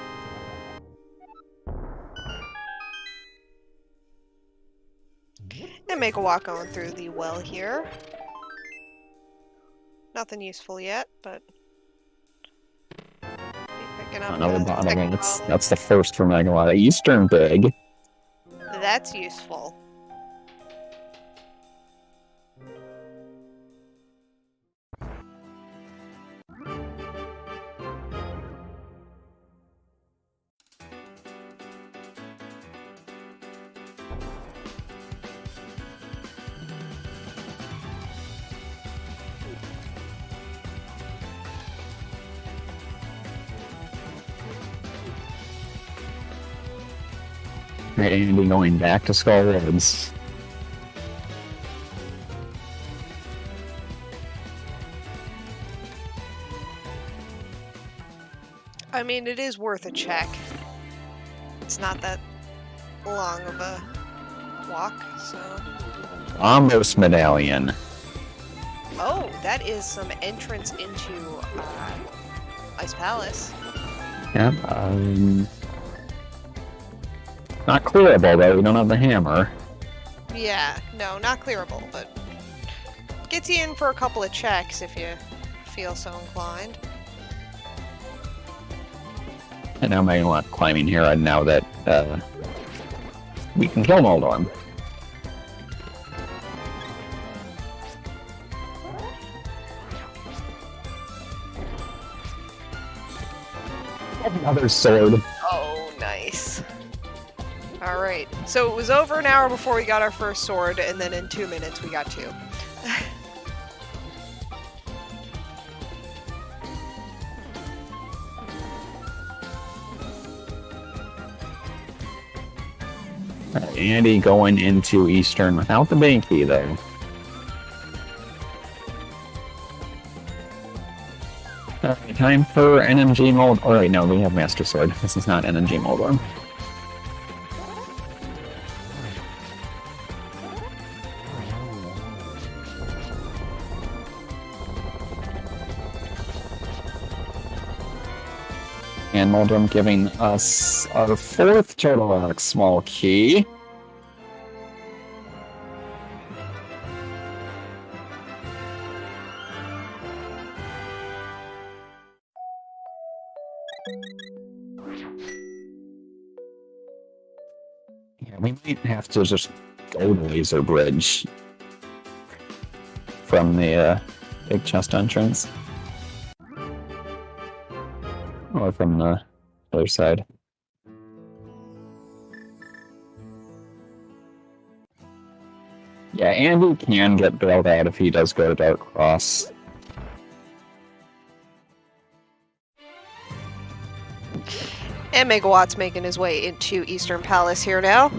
And Megawott going through the well here. Nothing useful yet, but be picking up Another the bottle. second That's the first for Megawatt. Eastern big. That's useful. Right, Andy going back to Skull Roads. I mean, it is worth a check. It's not that long of a walk, so... Almost Medallion. Oh, that is some entrance into Ice Palace. Yep, not clearable though, we don't have the hammer. Yeah, no, not clearable, but gets you in for a couple of checks if you feel so inclined. And now Megawatt climbing here, and now that we can kill Moldorm. Another sword. Oh, nice. Alright, so it was over an hour before we got our first sword, and then in 2 minutes we got two. Andy going into Eastern without the bank key though. Time for NMG mold. Oh wait, no, we have Master Sword. This is not NMG Moldorm. And Moldrum giving us our fourth Turtle small key. Yeah, we might have to just go to Laser Bridge from the big chest entrance. Or from the other side. Yeah, Andy can get bailed out if he does go to Dark Cross. And Megawatt's making his way into Eastern Palace here now.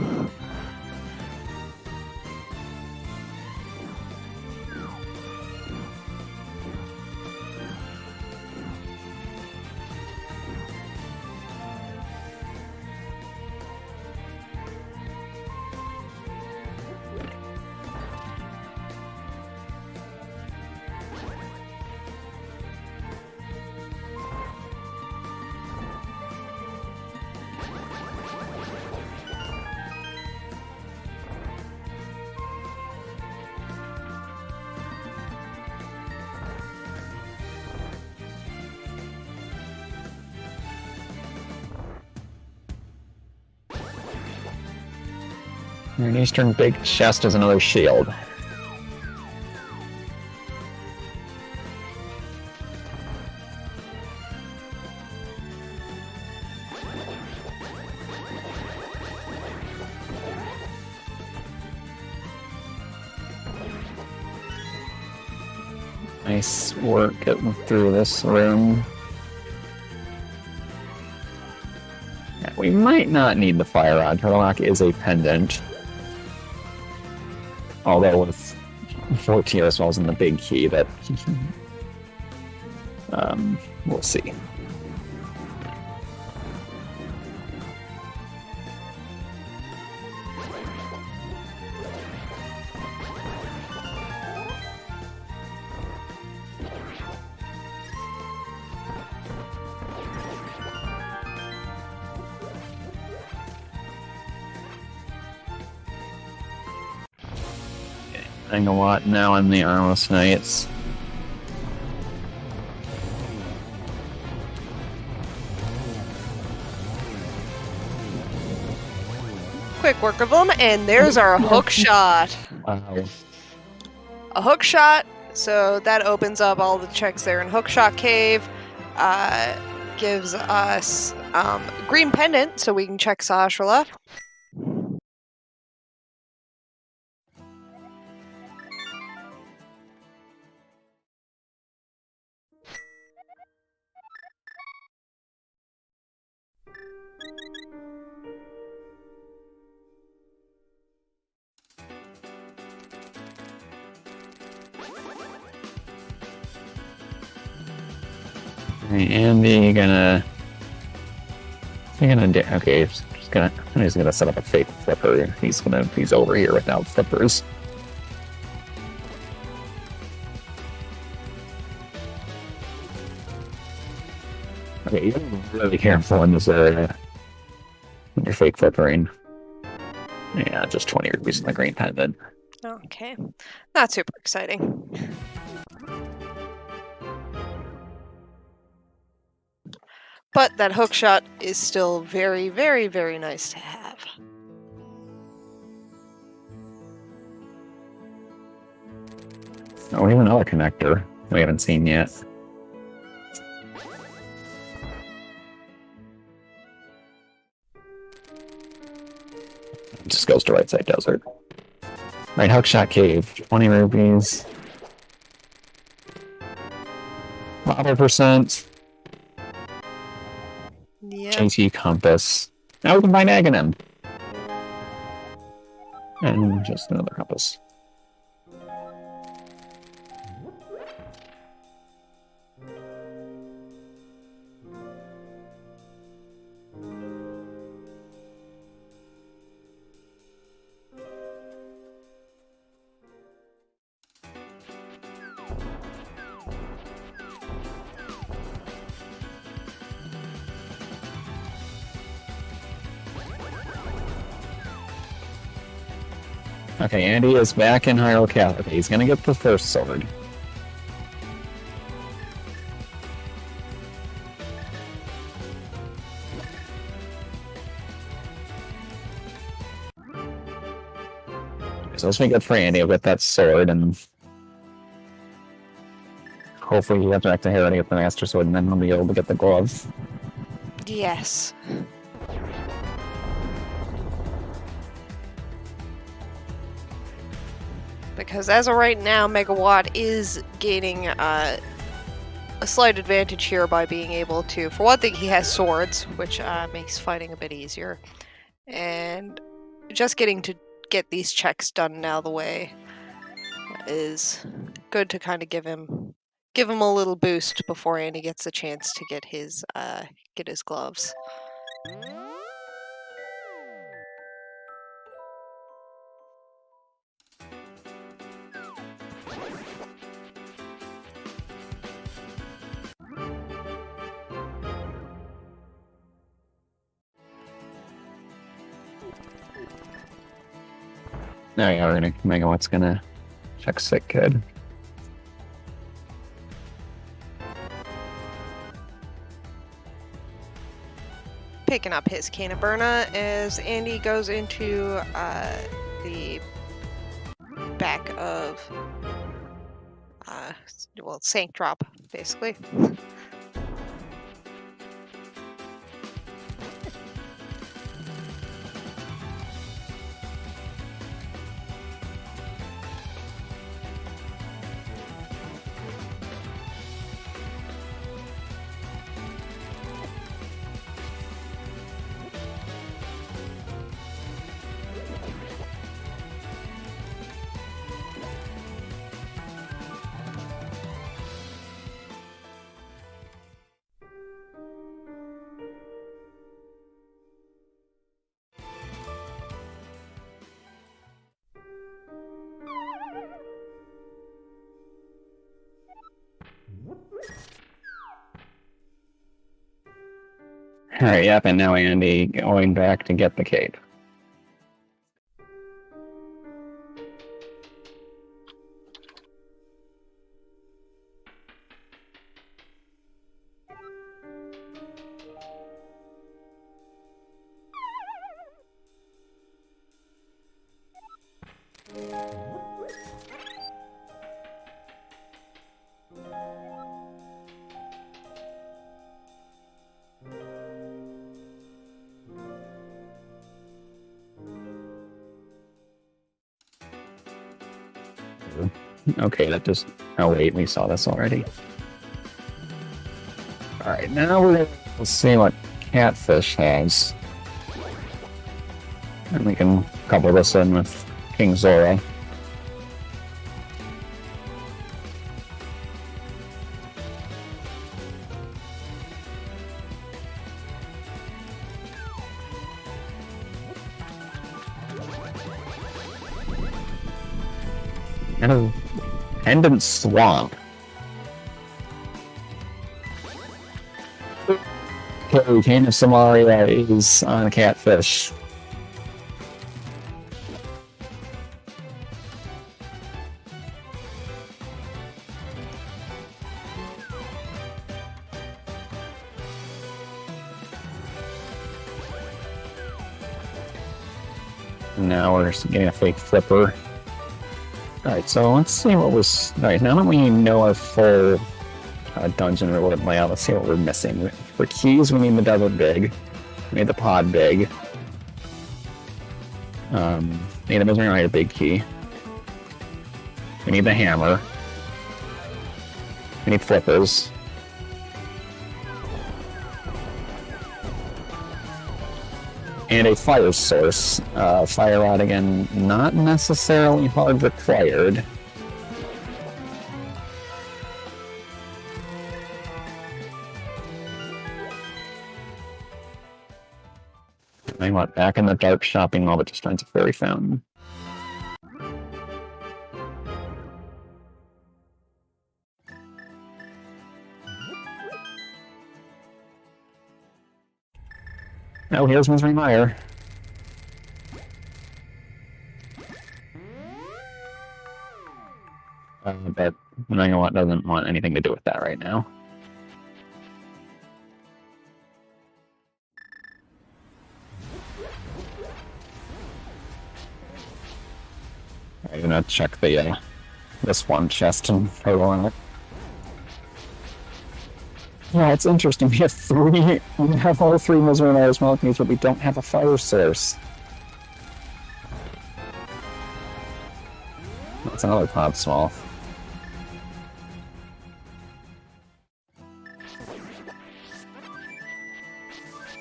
An Eastern big chest is another shield. Nice work getting through this room. Yeah, we might not need the fire rod. Turtle Rock is a pendant. Although with 14 as well as in the big key, that we'll see. Megawott now in the Armless Knights. Quick work of them, and there's our hook shot. Wow. A hook shot, so that opens up all the checks there in Hookshot Cave. Gives us green pendant, so we can check Sashula. Alright, Andy gonna okay, he's gonna set up a fake flipper. He's over here without flippers. Okay, you gotta be really careful in this area when you're fake flippering. Yeah, just 20 rupees in the green pendant. Okay, not super exciting. But that hook shot is still very, very, very nice to have. Oh, we have another connector we haven't seen yet. It just goes to Right Side Desert. Right, Hookshot Cave, 20 rupees. Lava percent. Yeah. JT Compass. Now we can find Aghanim. And just another compass. Okay, Andy is back in higher locality. He's gonna get the first sword. So let's make it for Andy with that sword, and hopefully he gets back to here to get the Master Sword, and then he'll be able to get the gloves. Yes. Because as of right now, Megawatt is gaining a slight advantage here by being able to, for one thing, he has swords, which makes fighting a bit easier. And just getting to get these checks done out of the way is good to kind of give him a little boost before Andy gets a chance to get his gloves. Oh yeah, we're gonna Megawatt's gonna check Sick Kid. Picking up his Cane of Burna as Andy goes into the back of Sank Drop, basically. Alright, yep, and now Andy going back to get the cape. Okay, that just... Oh wait, we saw this already. Alright, now let's see what Catfish has. And we can couple this in with King Zora. And Pendant Swamp. Okay, Cane of Samaria is on Catfish. Now we're getting a fake flipper. Alright, so let's see what was... Alright, now that we know our full dungeon reward layout, let's see what we're missing. For keys, we need the desert big. We need the pod big. Need the Misery Rider big key. We need the hammer. We need flippers. And a fire source. Fire rod again, not necessarily hard required. I want back in the dark shopping mall, but just finds a fairy fountain. Oh, here's Misery Mire. but Megawatt doesn't want anything to do with that right now. I'm gonna check the this one chest and hold on it. Yeah, it's interesting. We have all three Misery molecules, but we don't have a fire source. That's another pod small.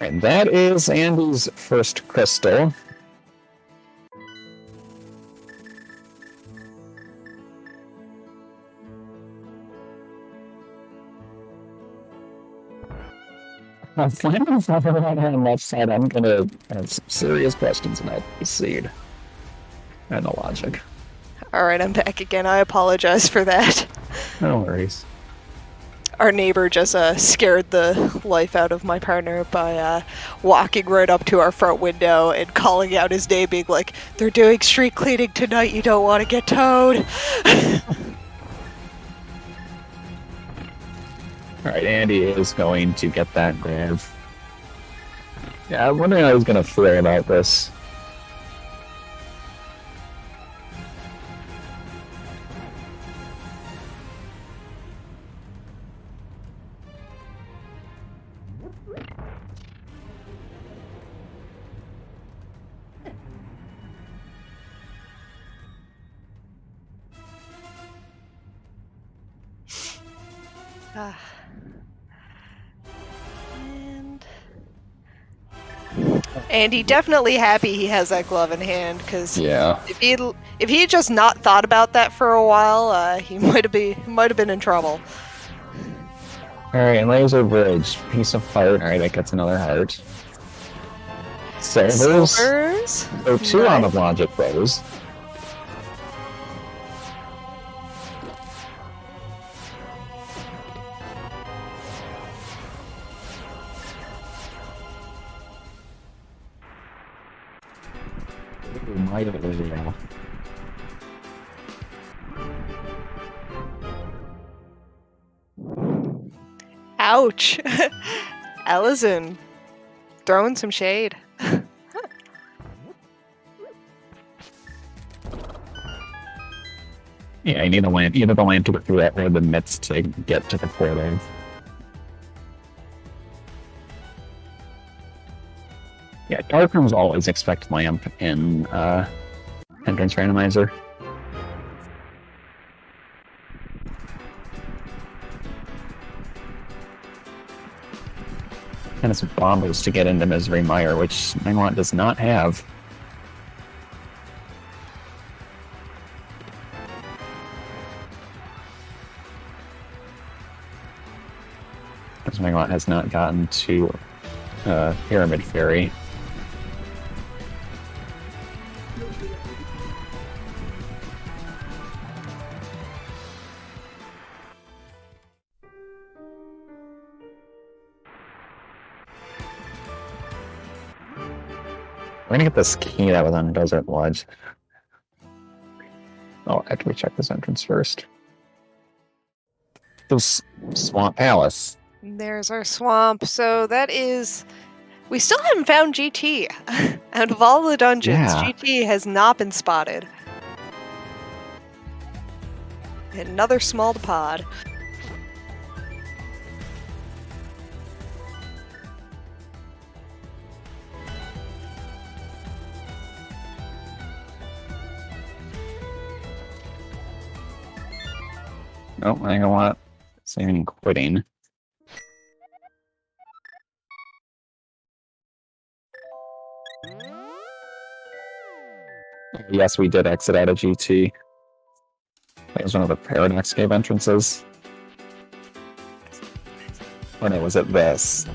And that is Andy's first crystal. I'm planning on the left side. I'm gonna have some serious questions about the seed and the logic. Alright, I'm back again. I apologize for that. No worries. Our neighbor just scared the life out of my partner by walking right up to our front window and calling out his name, being like, "They're doing street cleaning tonight, you don't want to get towed." Alright, Andy is going to get that grave. Yeah, I'm wondering how he's gonna feel about this. And he definitely happy he has that glove in hand, because Yeah. if he had just not thought about that for a while, he might have been in trouble. Alright, Laser Bridge. Piece of heart. Alright, that gets another heart. Silvers. So two on the logic those. Ouch. Allison throwing some shade. Yeah, I need a land, either the land to go through that or the midst to get to the portal. Yeah, dark rooms always expect lamp in entrance randomizer. And it's bombers to get into Misery Mire, which Megawott does not have. Because Megawott has not gotten to Pyramid Fairy. We're gonna get this key that was on Desert Lodge. Oh, after we check this entrance first. This Swamp Palace. There's our swamp. So that is... We still haven't found GT. Out of all the dungeons, Yeah. GT has not been spotted. Another small pod. Oh, Megawott saying quitting. Yes, we did exit out of GT. That was one of the Paradox Cave entrances. Or no, was it this?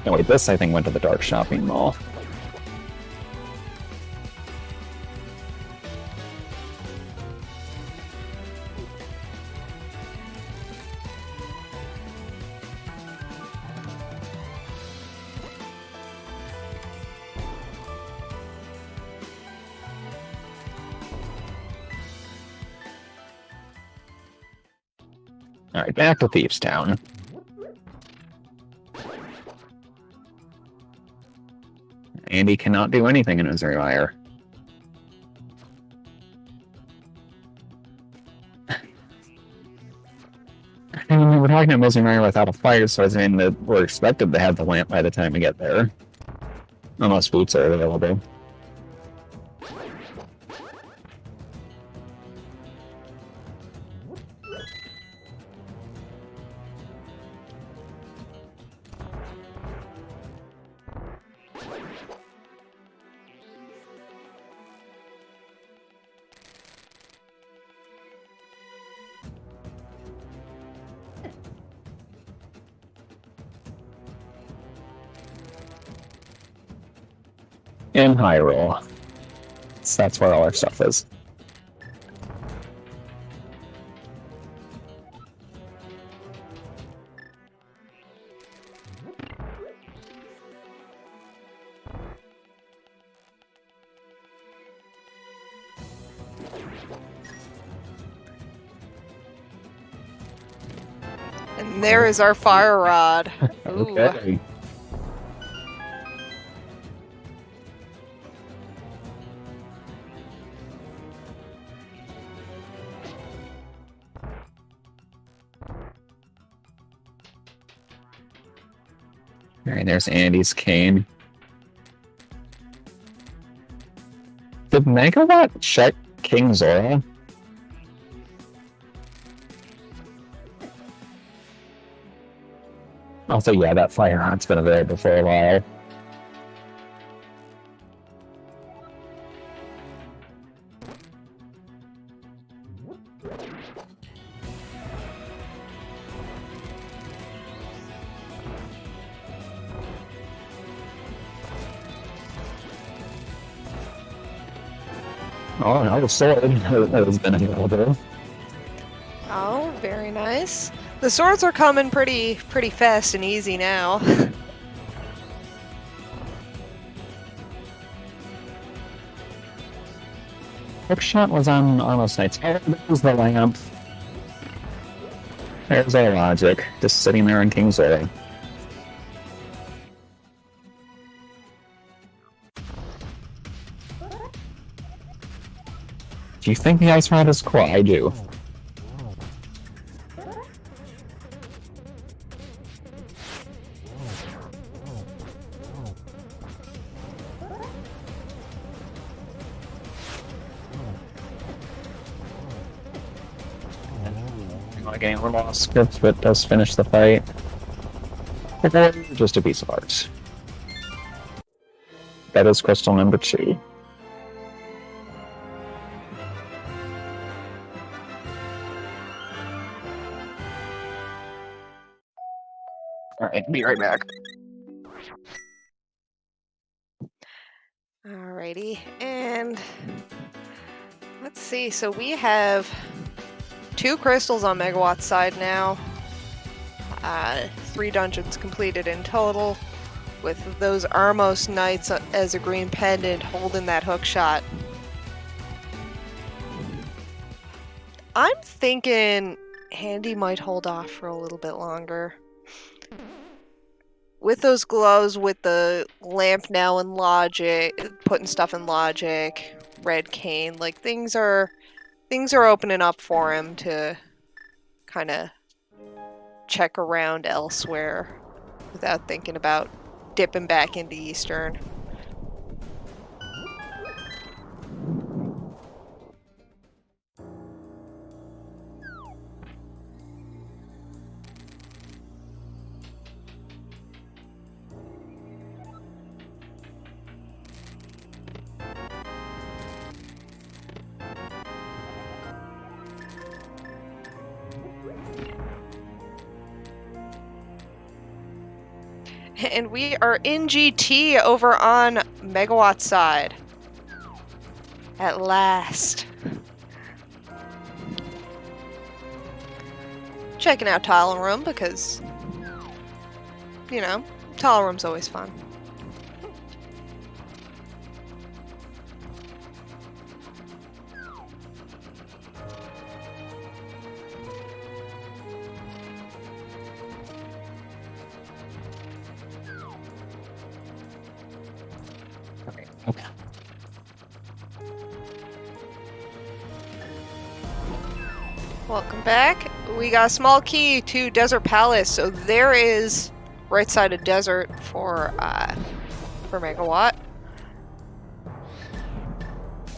No, wait, this I think went to the Dark Shopping Mall. Alright, back to Thieves Town. Andy cannot do anything in Misery Mire. I mean, we're talking about Misery Mire without a fire source, I mean, that we're expected to have the lamp by the time we get there. Unless boots are available. In Hyrule. So that's where all our stuff is. And there is our fire rod. Ooh. Okay. Alright, there's Andy's cane. Did Megawott check King Zora? Also, yeah, that fire rod's been available for a while. Oh, another sword that has been available. Oh, very nice. The swords are coming pretty fast and easy now. Hookshot was on Armos Knights. Oh, there's the lamp. There's our logic. Just sitting there in King Zora. Do you think the ice rod is cool? I do. Not getting a little off script, but does finish the fight. Just a piece of art. That is crystal number 2. Alright, be right back. Alrighty, and let's see. So we have 2 crystals on Megawatt's side now. 3 dungeons completed in total, with those Armos Knights as a green pendant holding that hook shot. I'm thinking Andy might hold off for a little bit longer. With those gloves, with the lamp now in logic, putting stuff in logic, red cane, like things are opening up for him to kind of check around elsewhere without thinking about dipping back into Eastern. And we are in GT over on Megawatt's side. At last. Checking out Tile Room because, you know, Tile Room's always fun. Okay. Welcome back. We got a small key to Desert Palace, so there is right side of desert for Megawatt.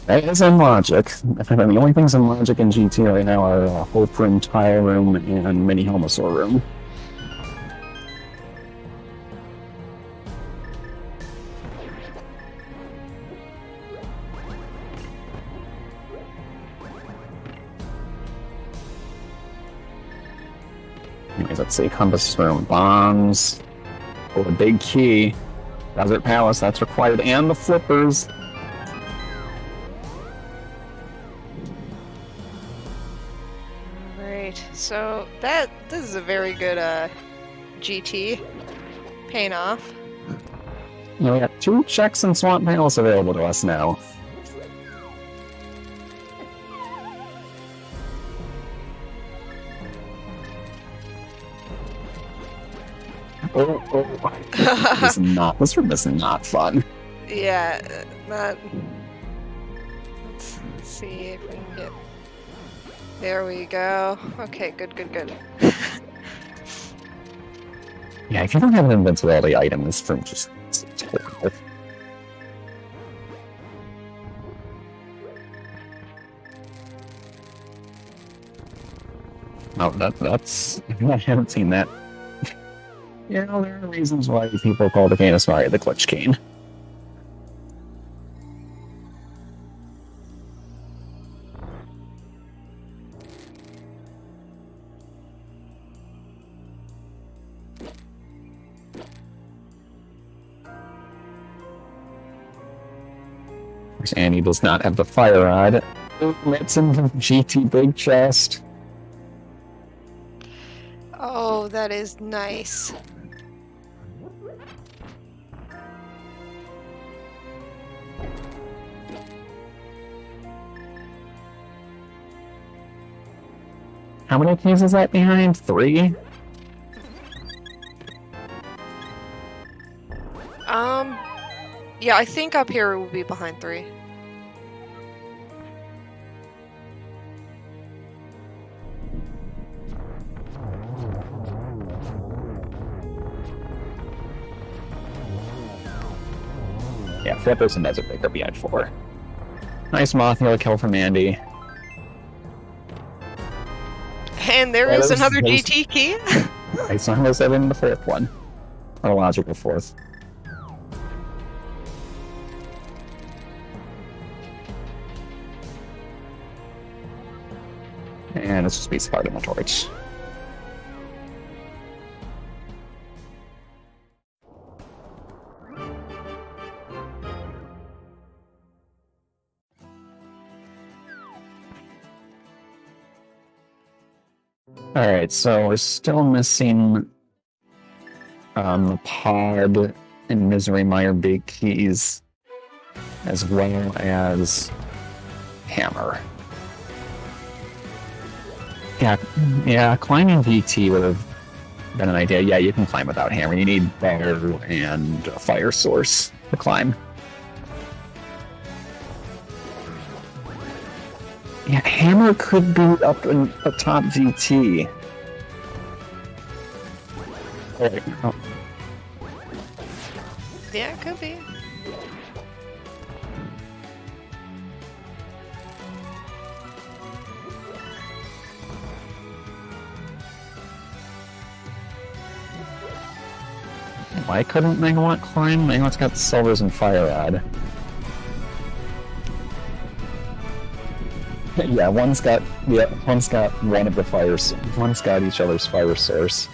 That is in logic. The only things in logic in GT right now are Hope Room, Tile Room, and Mini Homosaur Room. Anyways, let's see. Compass Room, Bombs. Oh, the big key. Desert Palace, that's required. And the flippers. Right. So this is a very good GT. Paying off. We got 2 checks and Swamp Palace available to us now. Oh. This room is not fun. Yeah, not. Let's see if we can get. There we go. Okay, good. Yeah, if you don't have an invincibility item, this room just is terrible. No, that's. I haven't seen that. Yeah, there are reasons why people call the Canismari the Clutch Cane. Of course, Annie does not have the fire rod. It's in the GT big chest. Oh, that is nice. How many keys is that behind? 3? Yeah, I think up here will be behind 3. Yeah, flippers and desert pick are behind 4. Nice Mothula kill from Andy. And there is another GT key. Nice one, there's even the 4th one. Or a logical 4th. And it's just be Spartan the torch. Alright, so we're still missing Pod and Misery Mire big keys, as well as Hammer. Yeah, climbing VT would have been an idea. Yeah, you can climb without Hammer. You need Bow and a fire source to climb. Yeah, Hammer could be up in atop GT. Oh. Yeah, it could be. Why couldn't Megawatt climb? Megawatt's got the Silvers and Fire Rod. Yeah, one's got one of the fires. One's got each other's fire source.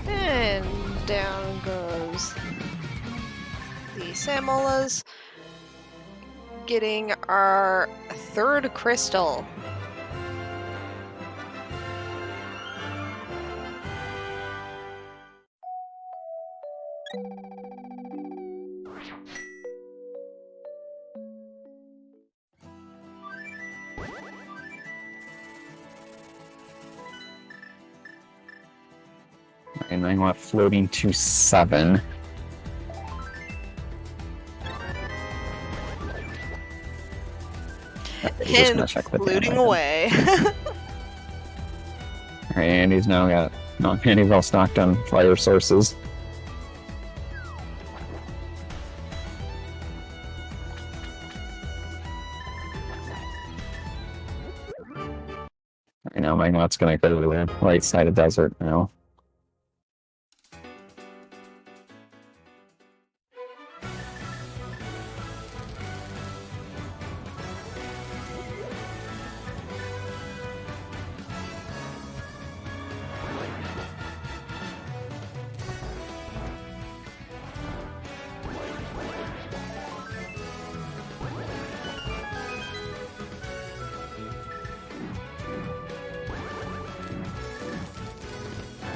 And down goes the Samolas, getting our 3rd crystal. And I want floating to 7. Him floating away. Alright, Andy's now got Andy's all stocked on fire sources. Right now, Megawatt's gonna go to the right side of desert now.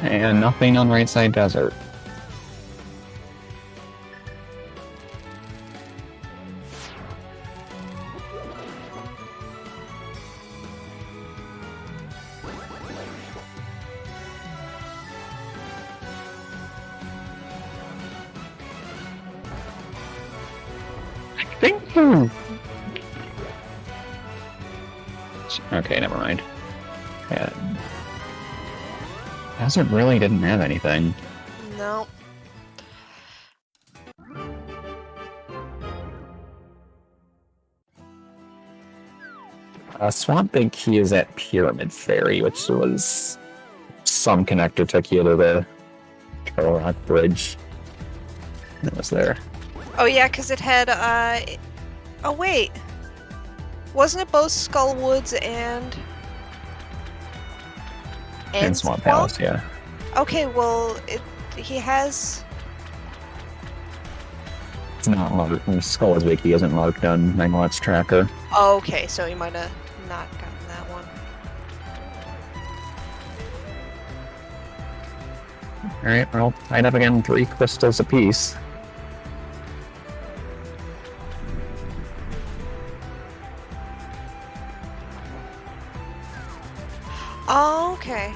And nothing on right side desert. I think. Okay, never mind. Yeah. Desert really didn't have anything. No. Swamp Big Key is at Pyramid Ferry, which was some connector took you to the Turtle Rock Bridge. That was there. Oh yeah, because it had, oh wait. Wasn't it both Skull Woods and Swamp Palace, yeah. Okay, well, he has... It's not marked. Skull is Big Key isn't marked on Megawatt's tracker. Oh, okay, so he might have not gotten that one. Alright, well, tied up again, 3 crystals apiece. Oh, okay.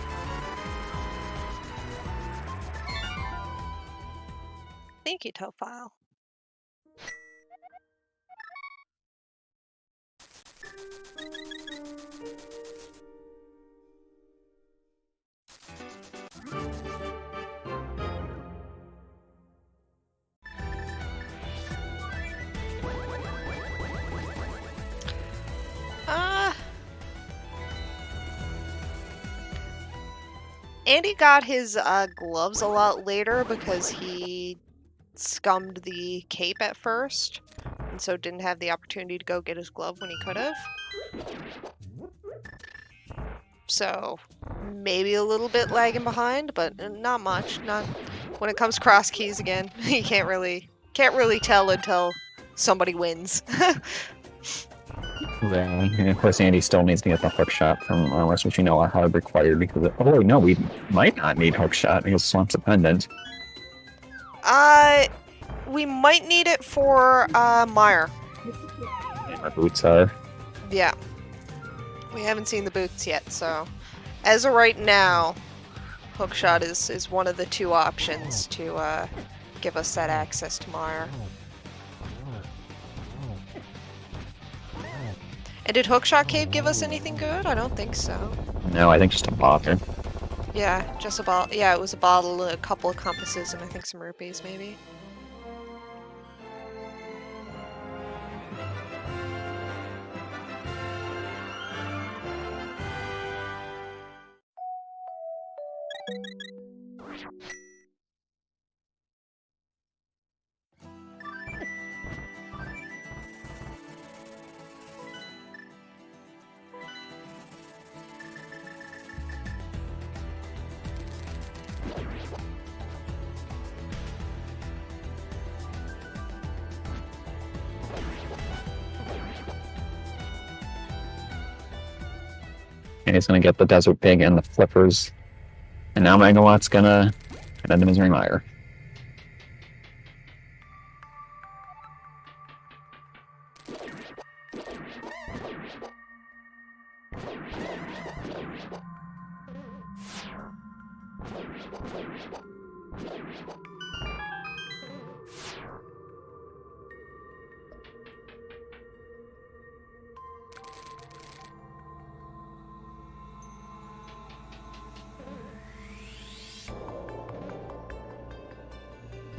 Thank you, Topile. Andy got his gloves a lot later because he scummed the cape at first, and so didn't have the opportunity to go get his glove when he could have. So maybe a little bit lagging behind, but not much. Not when it comes to Crosskeys again. You can't really tell until somebody wins. Yeah, and of course Andy still needs to get the hook shot from us, which we know how required because oh wait, no, we might not need hook shot because Swamp's a pendant. We might need it for Mire. Our boots are. Yeah. We haven't seen the boots yet, so as of right now, hookshot is one of the 2 options to give us that access to Mire. And did Hookshot Cave give us anything good? I don't think so. No, I think just a bottle. Yeah, just a bottle. Yeah, it was a bottle, a couple of compasses, and I think some rupees, maybe. And he's gonna get the Desert Pig and the Flippers. And now Megawatt's gonna end the Misery Mire.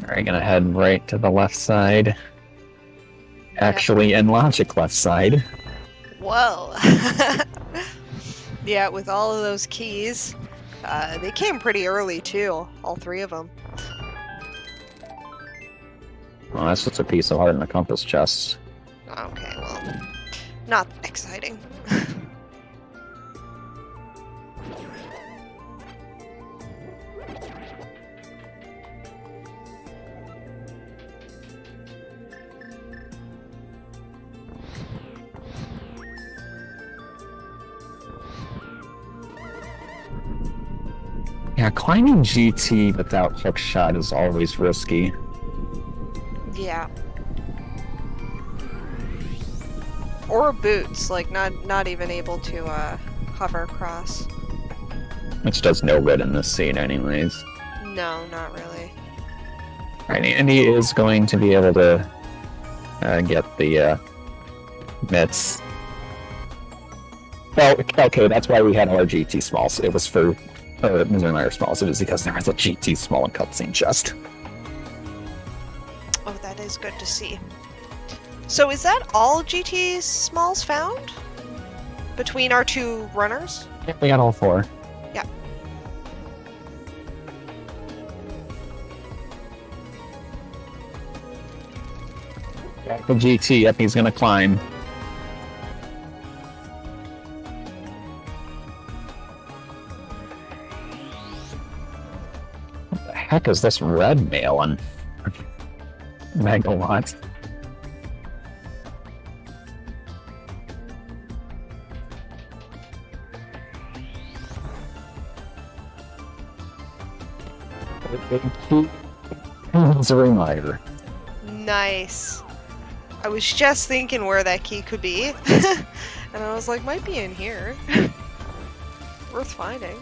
Alright, gonna head right to the left side. Actually, in logic, left side. Whoa. Yeah, with all of those keys, they came pretty early too, all three of them. Well, that's just a piece of heart in the compass chest. Okay, well, not exciting. Yeah, climbing GT without hookshot is always risky. Yeah. Or boots, like not even able to hover across. Which does no good in this scene anyways. No, not really. Right, and he is going to be able to get the mitts. Well, okay, that's why we had our GT smalls. It was for Missouri smalls. It was because there was a GT small and cutscene chest. Oh, that is good to see. So is that all GT smalls found? Between our two runners? Yep, we got all four. Yeah. Back to GT, yep, he's gonna climb. What the heck is this red mail on Megawott? It's a reminder. Nice. I was just thinking where that key could be. And I was like, might be in here. Worth finding.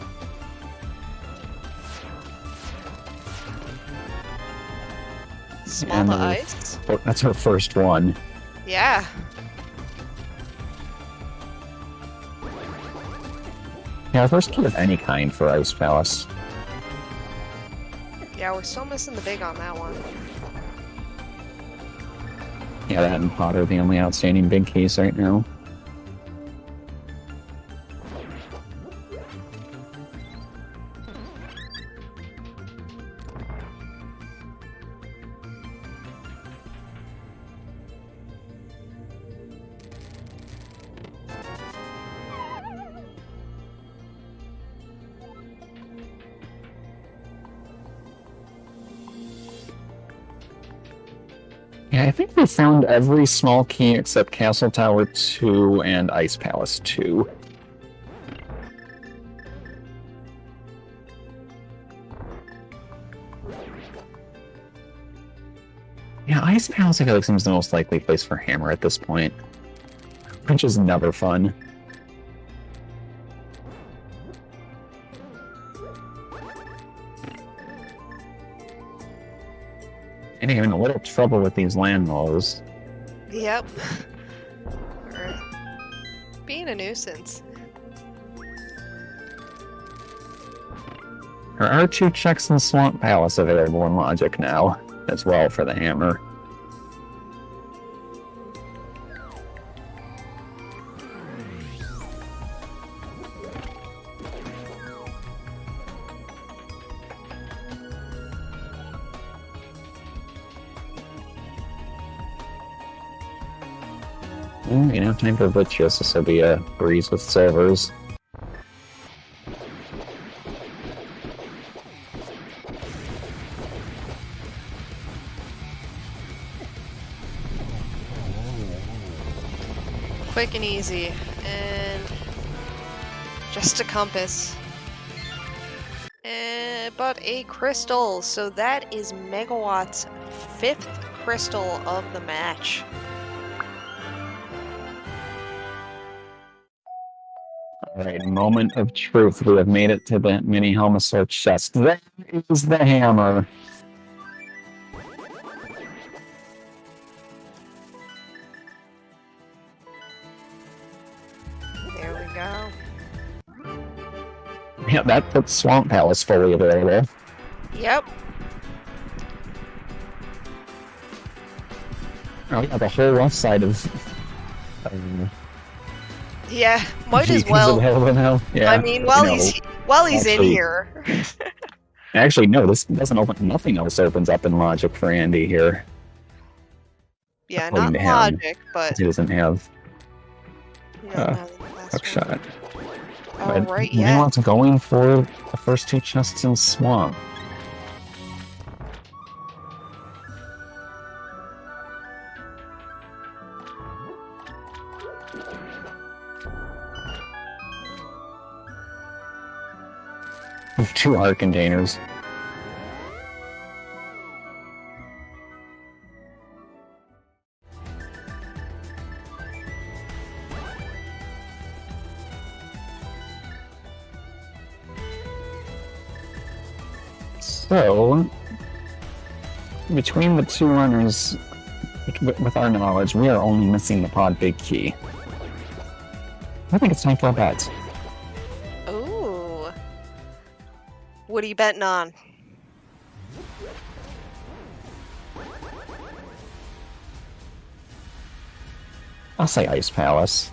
Small And to ice. That's her first one. Yeah. Yeah, our first key of any kind for Ice Palace. Yeah, we're still missing the big on that one. Yeah, that and Pot are the only outstanding big keys right now. Yeah, I think we found every small key except Castle Tower 2 and Ice Palace 2. Yeah, Ice Palace I feel like seems the most likely place for Hammer at this point. Which is never fun. And having a little trouble with these land walls. Yep. Or being a nuisance. There are 2 checks in Swamp Palace available in Logic now, as well for the Hammer. You know, time for Butchers. This will be a breeze with silvers. Quick and easy. And just a compass. But a crystal. So that is Megawatt's 5th crystal of the match. Alright, moment of truth. We have made it to the mini Helmosaur chest. There is the hammer. There we go. Yeah, that puts Swamp Palace fully available. Yep. Oh yeah, the whole left side of Yeah, might as is well. available now. Yeah, I mean, while he's in actually- here. Actually, no, this doesn't open. Nothing else opens up in Logic for Andy here. Yeah, According not to him. logic, but He doesn't have he doesn't have the last hook one. shot. Oh, But right, yeah. Megawat's going for the first two chests in Swamp. With 2 art containers. So, between the two runners, with our knowledge, we are only missing the pod big key. I think it's time for a bet. Ooh. What are you betting on? I'll say Ice Palace.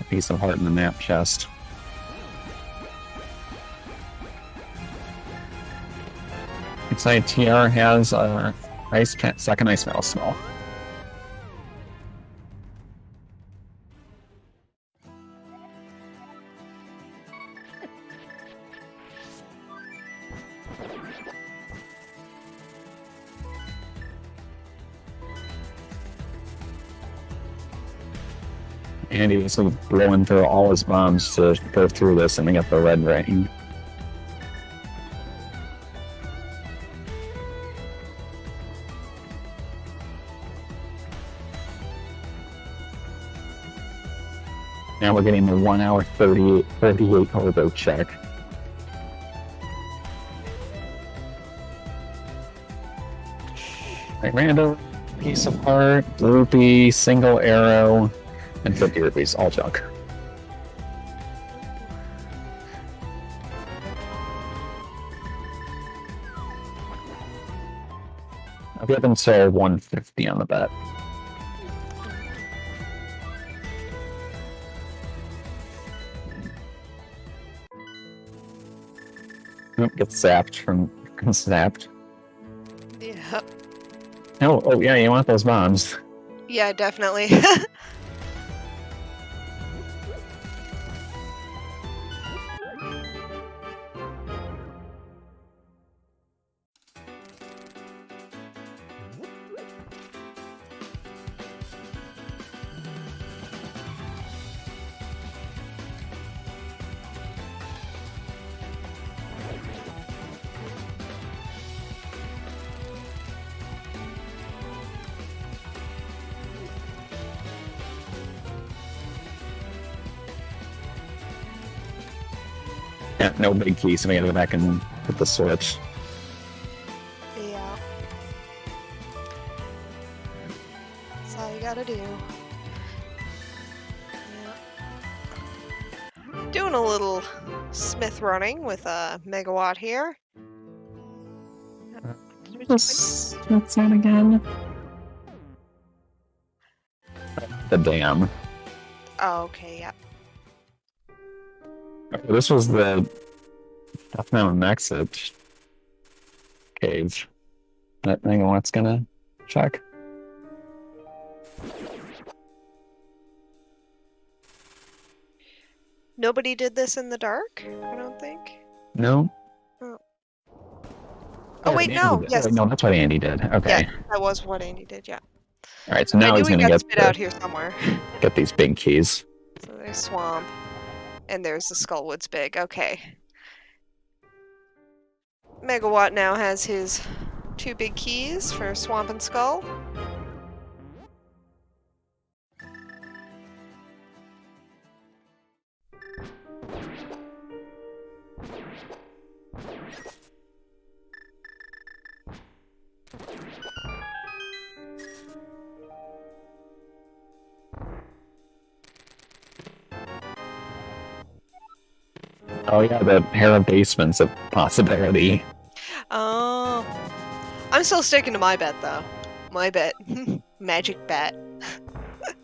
A piece of heart in the map chest. Inside TR has a second ice metal smell. Andy was sort of blowing through all his bombs to go through this and get the red ring. Now we're getting the 1 hour 38 hobo check. Right, random piece of heart, rupee, single arrow, and 50 rupees, all junk. I'll give until 150 on the bet. Nope, get zapped from zapped. Yeah. Oh yeah, you want those bombs. Yeah, definitely. Yeah, no big key, so we gotta go back and hit the switch. Yeah. That's all you gotta do. Yeah. Doing a little Smith running with a Megawatt here. What's that again? The dam. Oh, okay, yeah. This was the Death Mountain exit cave. That Megawatt's gonna check. Nobody did this in the dark, I don't think. No. Oh, wait, Andy no, did. yes. Wait, no, that's what Andy did. Okay. Yeah, that was what Andy did, yeah. All right, so I now knew he's he gonna got get spit out here somewhere. get these big keys. So there's swamp, and there's the Skullwoods big. Okay. Megawatt now has his 2 big keys for swamp and skull. Oh yeah, the pair of basements of possibility. Oh. I'm still sticking to my bet, though. My bet. Magic bet. Of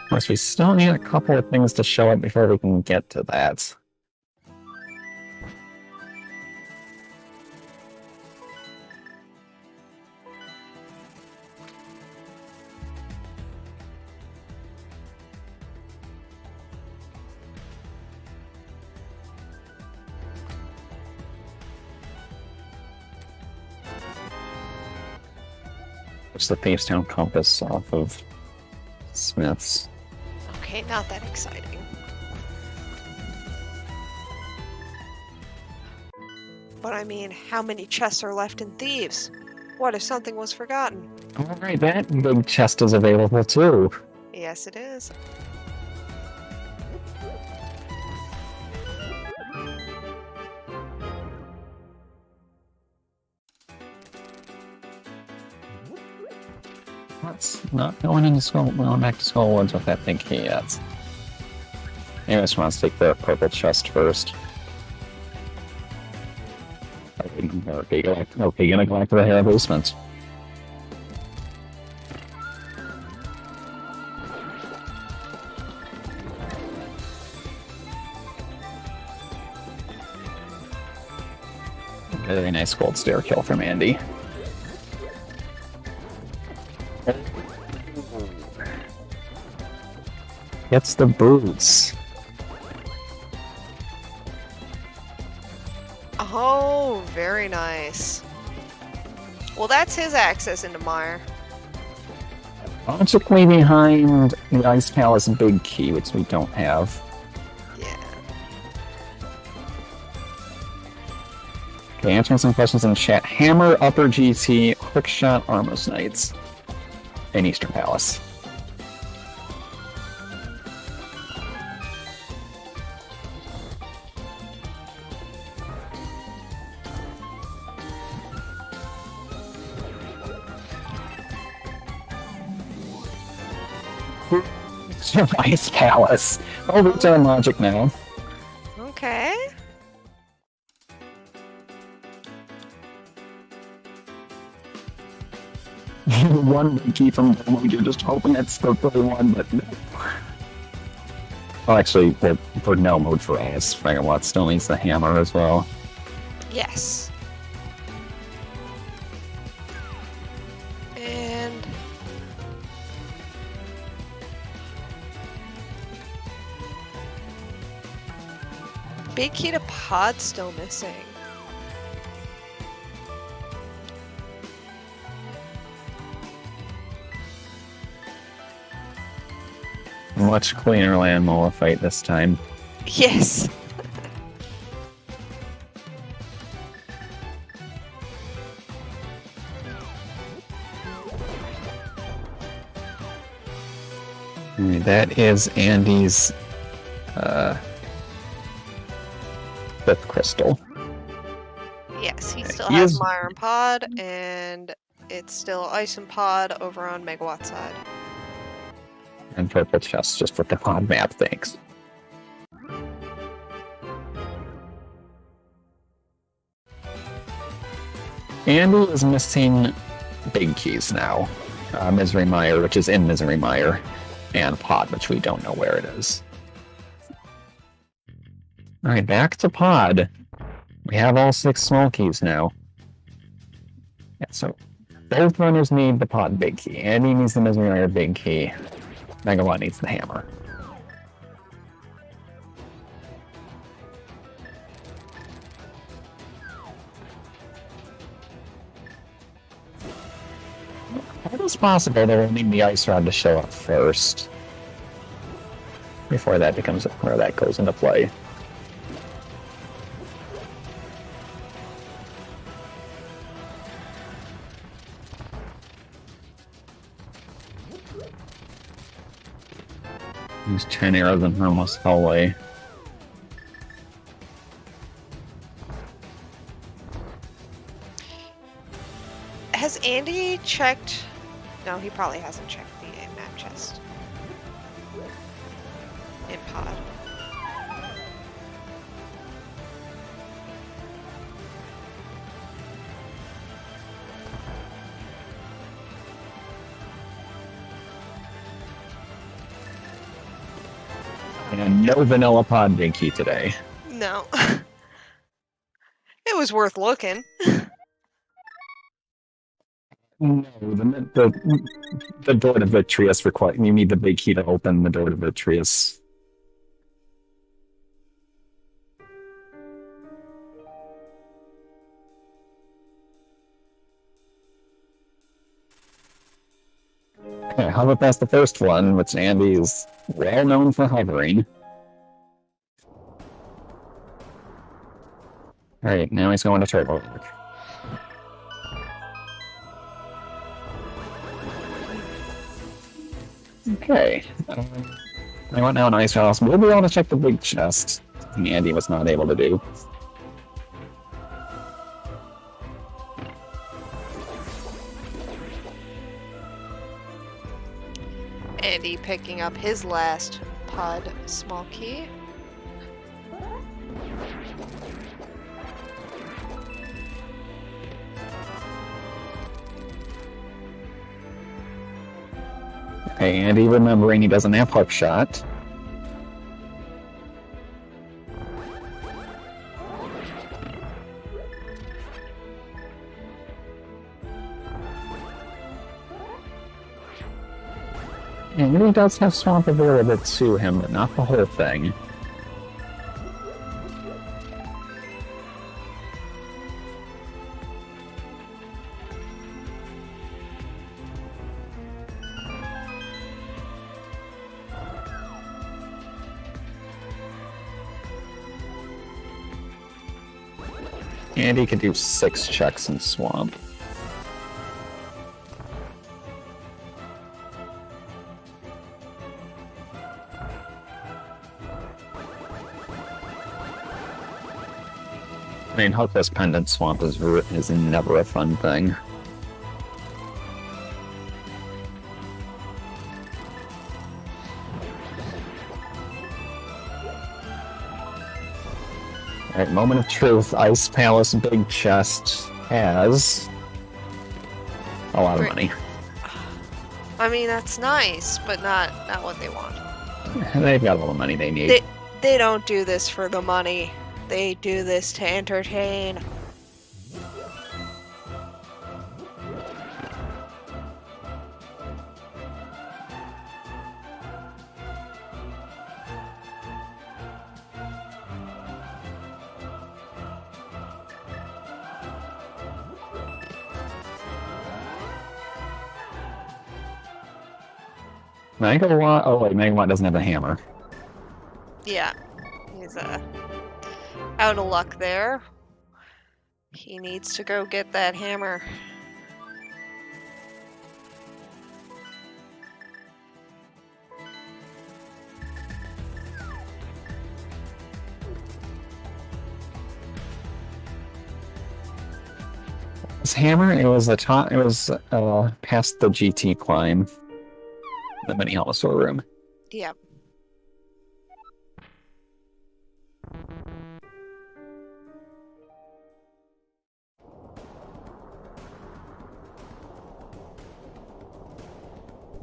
course, we still need a couple of things to show up before we can get to that. It's the Facedown compass off of Smith's. Okay, not that exciting. But I mean, how many chests are left in Thieves? What if something was forgotten? Alright, that big chest is available too. Yes, it is. Let's not going into going back to Skullwoods with that big key yet. Maybe I just want to take the purple chest first. Okay, gonna go back to the hair basement. Very nice gold stair kill from Andy. Gets the boots. Oh, very nice. Well, that's his access into Mire. Logically behind the Ice Palace big key, which we don't have. Yeah. Okay, answering some questions in chat. Hammer, Upper GT, Hookshot, Armos Knights, and Eastern Palace. Ice Palace. Oh, it's our logic now. Okay. One big key from Domo, you're just hoping it's the one, but no. Well, actually, for no mode for us, Megawatt still needs the hammer as well. Yes. And big key to pod still missing. Much cleaner land Mola fight this time. Yes. That is Andy's fifth crystal. Yes, he still He has is- Mire and Pod, and it's still Ice and Pod over on Megawatt side. And purple chest just for the pod map, thanks. Andy is missing big keys now. Misery Mire, which is in Misery Mire, and Pod, which we don't know where it is. Alright, back to Pod. We have all 6 small keys now. Yeah, so both runners need the Pod big key. Andy needs the Misery Mire big key. Megawatt needs the hammer. Pod is It's possible they'll need the ice rod to show up first. Before that becomes where that goes into play. These 10 arrows in almost hallway. Has Andy checked? No, he probably hasn't checked the map chest. In pod. And no vanilla pod dinky today. No. It was worth looking. No, the door to Vitreous requires you need the big key to open the door to Vitreous. Okay, how about that's the first one, which Andy is well known for hovering. Alright, now he's going to Turbo. Okay. I want now an ice house. We'll be able to check the big chest. Andy was not able to do. Andy picking up his last pod small key. Okay, Andy remembering he doesn't have hook shot. And he does have swamp available to him, but not the whole thing. Andy can do 6 checks in swamp. I mean, Hookless Pendant Swamp is never a fun thing. Alright, moment of truth. Ice Palace Big Chest has a lot of money. I mean, that's nice, but not what they want. They've got all the money they need. They don't do this for the money. They do this to entertain. Megawott? Oh wait, Megawott doesn't have a hammer. Yeah, he's out of luck there. He needs to go get that hammer. This hammer, it was past the GT climb. The mini Holosaur room. Yep.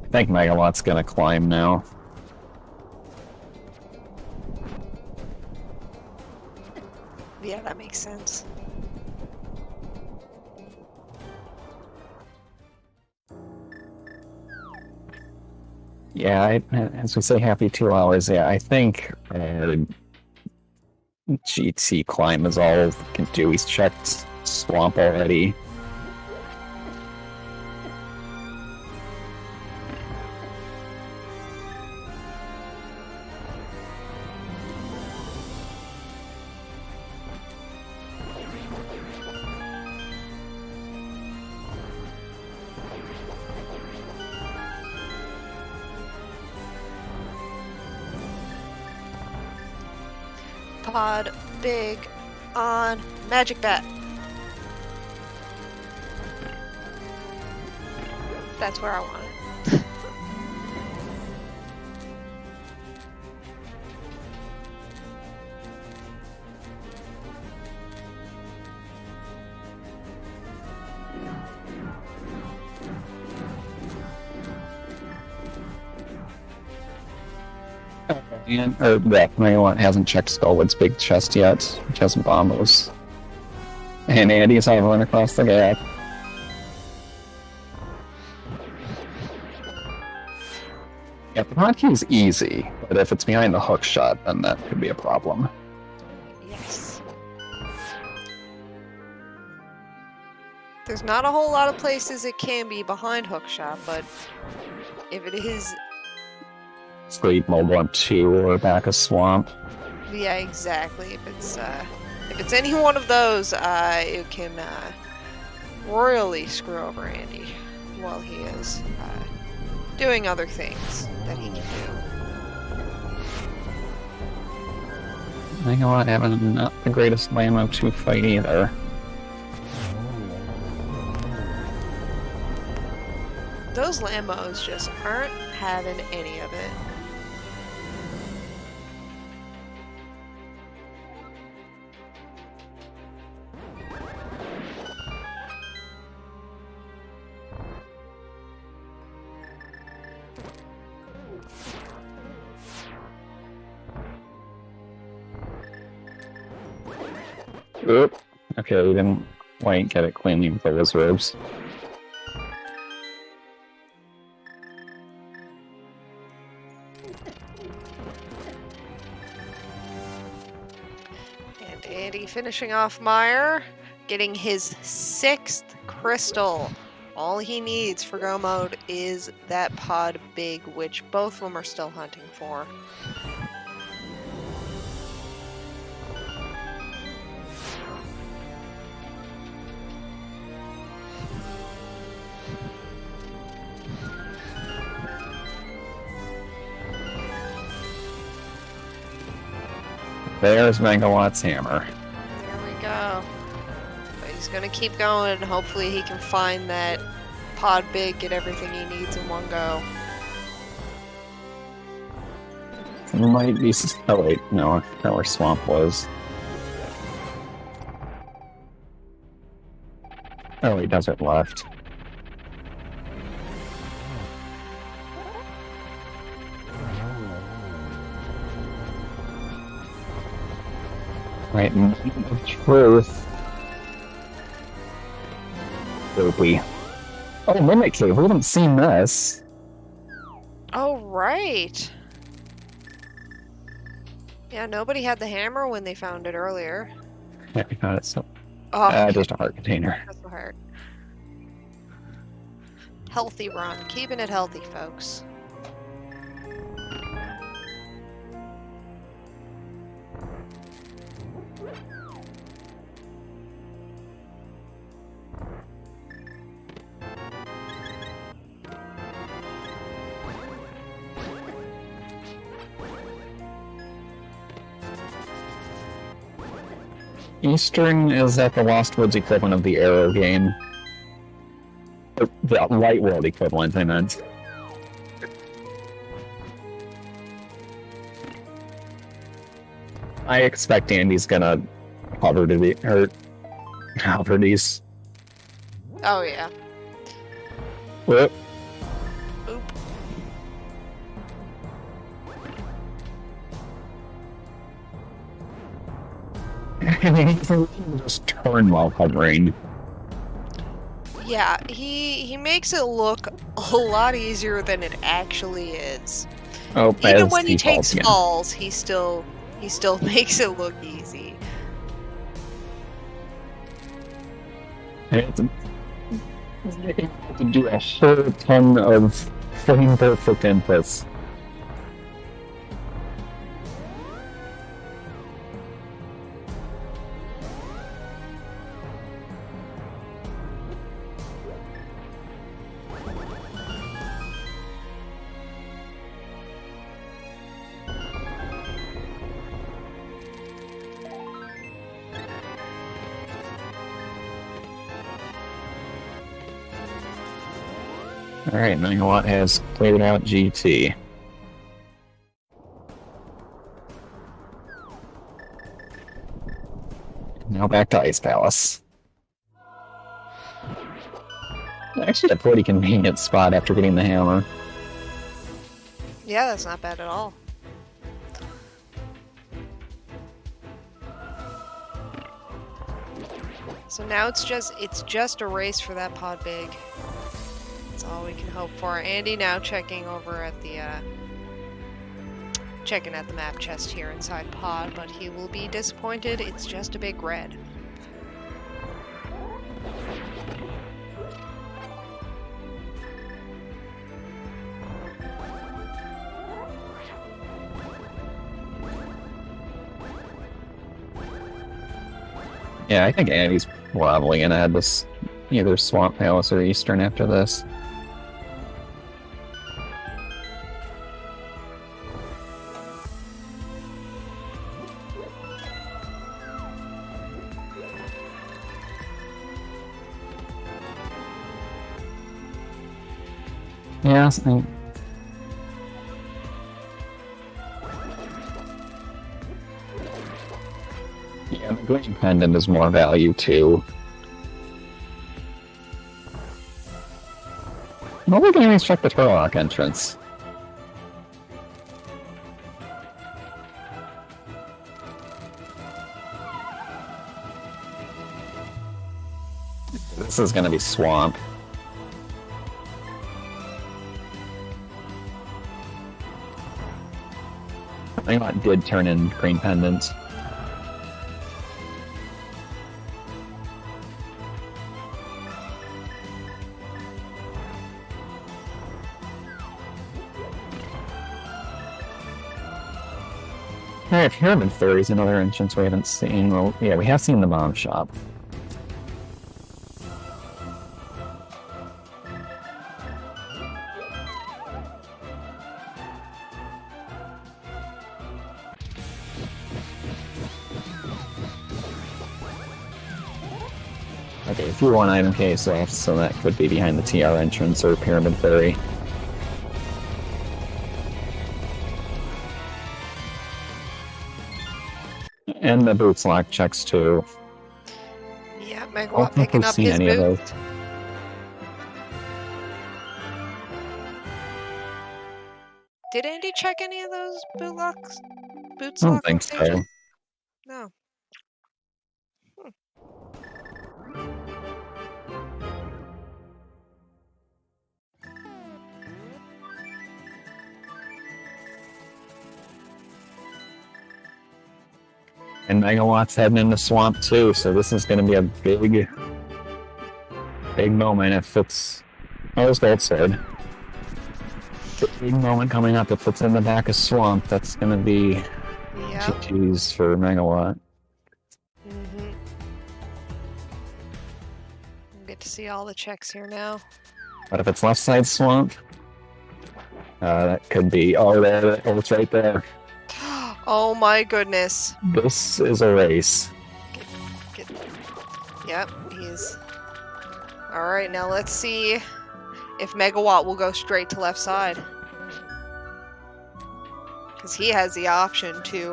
I think Megawatt's gonna climb now. Yeah, that makes sense. Yeah, as we say, happy 2 hours. Yeah, I think GT climb is all we can do. He's checked swamp already. pod big on Magic Bat. That's where I want it. Megawott hasn't checked Skullwood's big chest yet, which has bombos. And Andy's hovering across the gap. Yeah, the hotkey is easy, but if it's behind the hook shot, then that could be a problem. Yes. There's not a whole lot of places it can be behind hookshot, but if it is... Sleep mobile on 2 or back a swamp. Yeah, exactly. If it's any one of those, it can royally screw over Andy while he is doing other things that he can do. Megawott having not the greatest Lammo to fight either. Those Lambos just aren't having any of it. Oop. Okay, we didn't quite get it cleanly with those ribs. And Andy finishing off Meyer, getting his 6th crystal. All he needs for go mode is that pod big, which both of them are still hunting for. There's Megawatt's hammer. There we go. But he's gonna keep going, and hopefully he can find that pod big, get everything he needs in one go. It might be... Oh wait, no, that where Swamp was. Oh wait, Desert left. Right, moment of truth. Dopey. Oh, Mimic Cave, we haven't seen this. Oh, right. Yeah, nobody had the hammer when they found it earlier. Yeah, we found it, so... Oh, just a heart container. that's the heart. Healthy run. Keeping it healthy, folks. Eastern is at the Lost Woods equivalent of the Arrow game. Or the Light World equivalent, I meant. I expect Andy's gonna hover to the... or... hover these. Oh, yeah. Whoop. Oop. And he can just turn while hovering. Yeah, he makes it look a lot easier than it actually is. Oh, Even when he falls takes again. falls, he still makes it look easy. And it's to do a whole ton of flame perfect inputs. Alright, Megawatt has cleared out GT. Now back to Ice Palace. Actually, a pretty convenient spot after getting the hammer. Yeah, that's not bad at all. So now it's just a race for that pod big. That's all we can hope for. Andy now checking over at the checking at the map chest here inside pod, but he will be disappointed. It's just a big red. Yeah, I think Andy's probably gonna head this either Swamp Palace or Eastern after this. Yeah, yeah, the green pendant is more value too. Well, we can always check the Turlock entrance. This is gonna be Swamp. I think that did turn in green pendants. Alright, Pyramid Fairy is another entrance we haven't seen. Well, yeah, we have seen the bomb shop. Okay, if you want item case off, so that could be behind the TR entrance or Pyramid Fairy. And the boots lock checks too. Yeah, I don't Megawott think picking we've up seen his any of boot. those. Did Andy check any of those boot locks? Boots I don't lock think so. location? No. And Megawatt's heading into Swamp too, so this is going to be a big moment if it's... Oh, there's Gold Sword. Big moment coming up if it's in the back of Swamp. That's going to be Yep. GG's for Megawatt. Mm-hmm. We'll get to see all the checks here now. But if it's left side Swamp, that could be... Oh, there, it's right there. Oh my goodness. This is a race. Yep, he's... Alright, now let's see if Megawatt will go straight to left side. Because he has the option to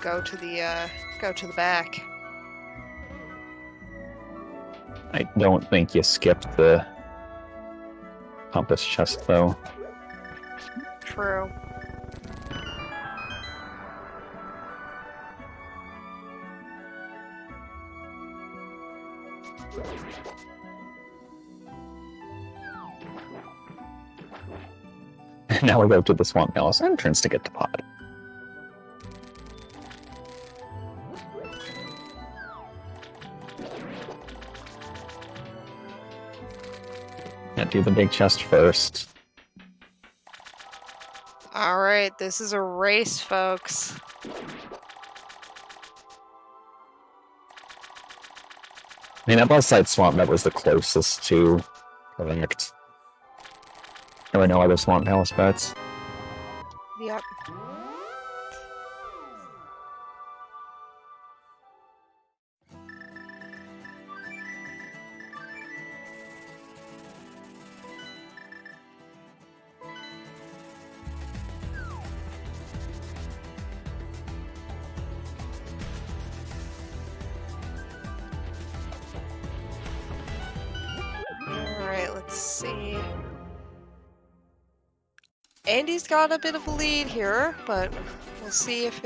go to the back. I don't think you skipped the compass chest, though. True. Now we go to the Swamp Palace entrance to get to pod. Yeah, do the big chest first. Alright, this is a race, folks. I mean, that left side Swamp that was the closest to correct. There were no other Swamp Palace bets. Yep. see. Andy's got a bit of a lead here, but we'll see if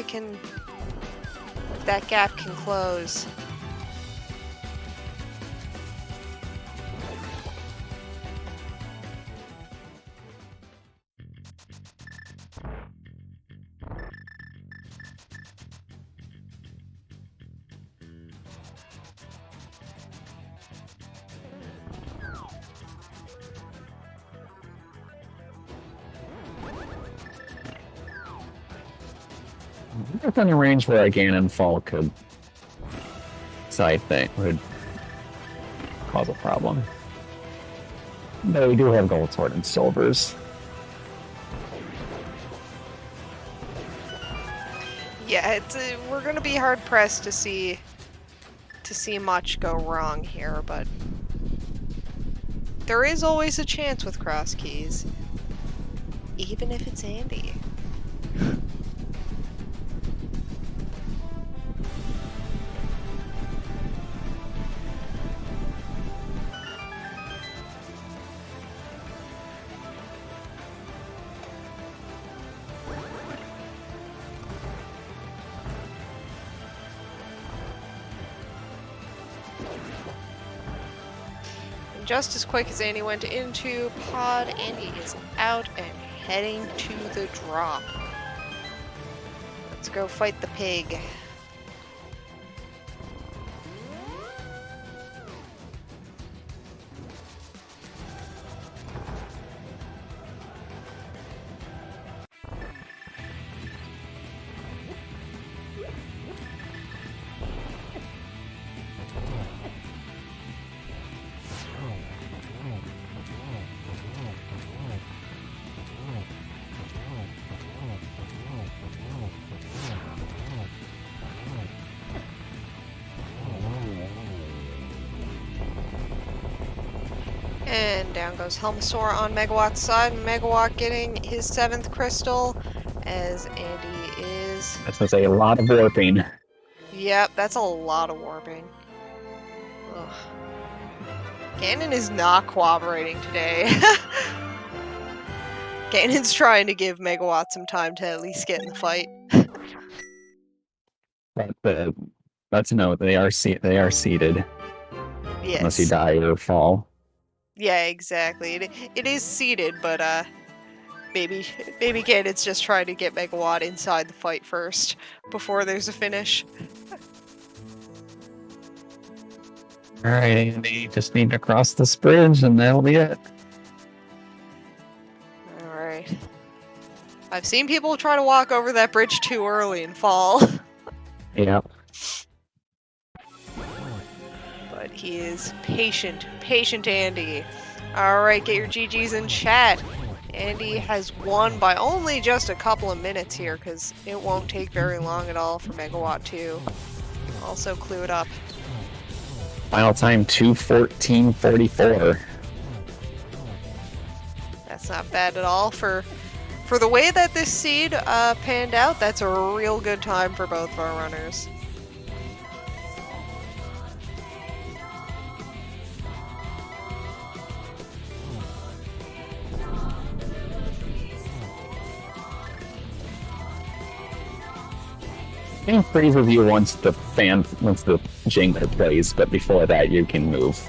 that gap can close. It's on a range where a gain and fall could side thing would cause a problem. But we do have gold sword and silvers. Yeah, we're gonna be hard pressed to see much go wrong here, but there is always a chance with Crosskeys, even if it's Andy. Just as quick as Andy went into pod, Andy is out and heading to the drop. Let's go fight the pig. And down goes Helmasaur on Megawatt's side. Megawatt getting his 7th crystal as Andy is... This was a lot of warping. Yep, that's a lot of warping. Ugh. Ganon is not cooperating today. Ganon's trying to give Megawatt some time to at least get in the fight. But let's note they are seated. Yes. Unless you die or fall. Yeah, exactly. It is seated, but maybe Ganon's just trying to get Megawatt inside the fight first before there's a finish. Alright, Andy, just need to cross this bridge and that'll be it. Alright. I've seen people try to walk over that bridge too early and fall. Yep. But he is patient Andy. Alright, get your GGs in chat. Andy has won by only just a couple of minutes here, because it won't take very long at all for Megawatt to also clue it up. Final time 2:14:44. That's not bad at all. For the way that this seed panned out, that's a real good time for both of our runners. You can freeze review once the jingler plays, but before that you can move.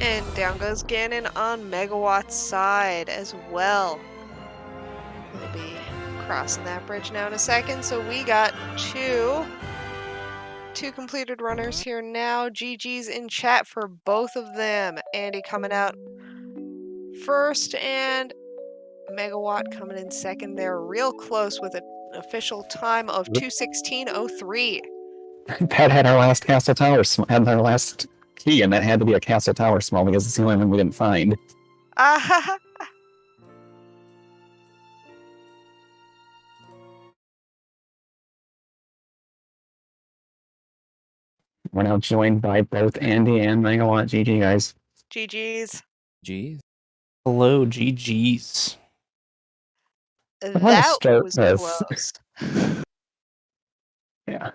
And down goes Ganon on Megawatt's side as well. We'll be crossing that bridge now in a second. So we got two completed runners here now. GG's in chat for both of them. Andy coming out first and Megawatt coming in second there. Real close with an official time of 2:16:03. Pat had our last castle tower, had our last key, and that had to be a castle tower small because it's the only one we didn't find. We're now joined by both Andy and Megawatt. GG, guys. GG's. Geez. Hello, GG's. That start was with- close. Yeah. I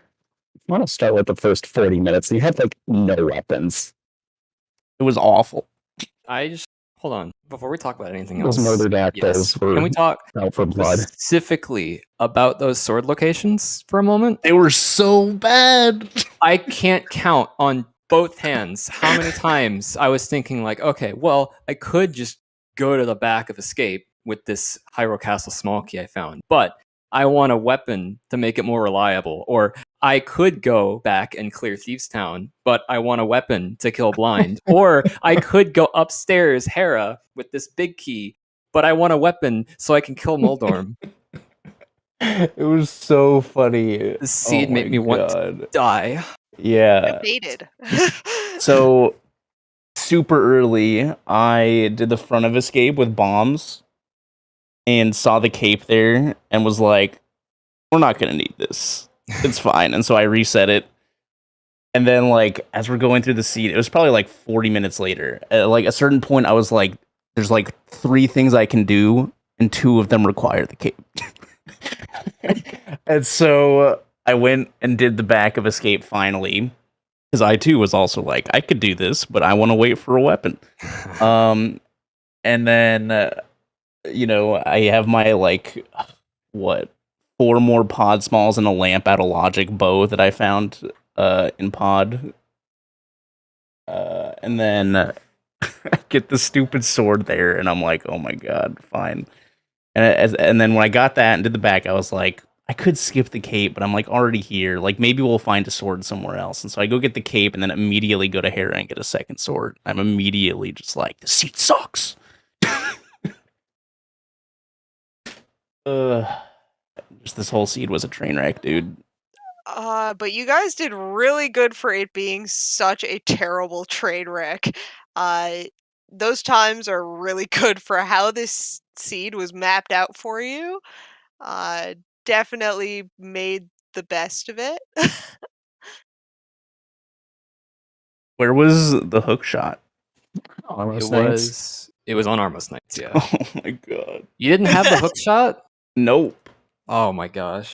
want to start with the first 40 minutes. You had like no weapons. It was awful. I just hold on before we talk about anything Those else. murdered actors were Can we talk out for blood. specifically about those sword locations for a moment? They were so bad. I can't count on both hands how many times I was thinking like, okay, well, I could just go to the back of Escape with this Hyrule Castle small key I found, but I want a weapon to make it more reliable. Or I could go back and clear Thieves Town, but I want a weapon to kill Blind. Or I could go upstairs Hera with this big key, but I want a weapon so I can kill Moldorm. It was so funny. The seed made me want to die. Yeah. Baited. So super early, I did the front of Escape with bombs and saw the cape there and was like, we're not gonna need this. It's fine. And so I reset it. And then like as we're going through the seed, it was probably like 40 minutes later. At like a certain point, I was like, there's like 3 things I can do, and 2 of them require the cape. And so I went and did the back of Escape finally. Because I too was also like, I could do this, but I want to wait for a weapon. And then, you know, I have my like, 4 more pod smalls and a lamp out of logic bow that I found in pod. And then I get the stupid sword there, and I'm like, oh my god, fine. And then when I got that and did the back, I was like, I could skip the cape, but I'm like already here. Like maybe we'll find a sword somewhere else. And so I go get the cape and then immediately go to Hera and get a second sword. I'm immediately just like, the seat sucks. Just this whole seed was a train wreck, dude. But you guys did really good for it being such a terrible train wreck. Those times are really good for how this seed was mapped out for you. Definitely made the best of it. Where was the hook shot? It was on Armos Nights, yeah. Oh my god. You didn't have the hook shot? Nope. Oh my gosh.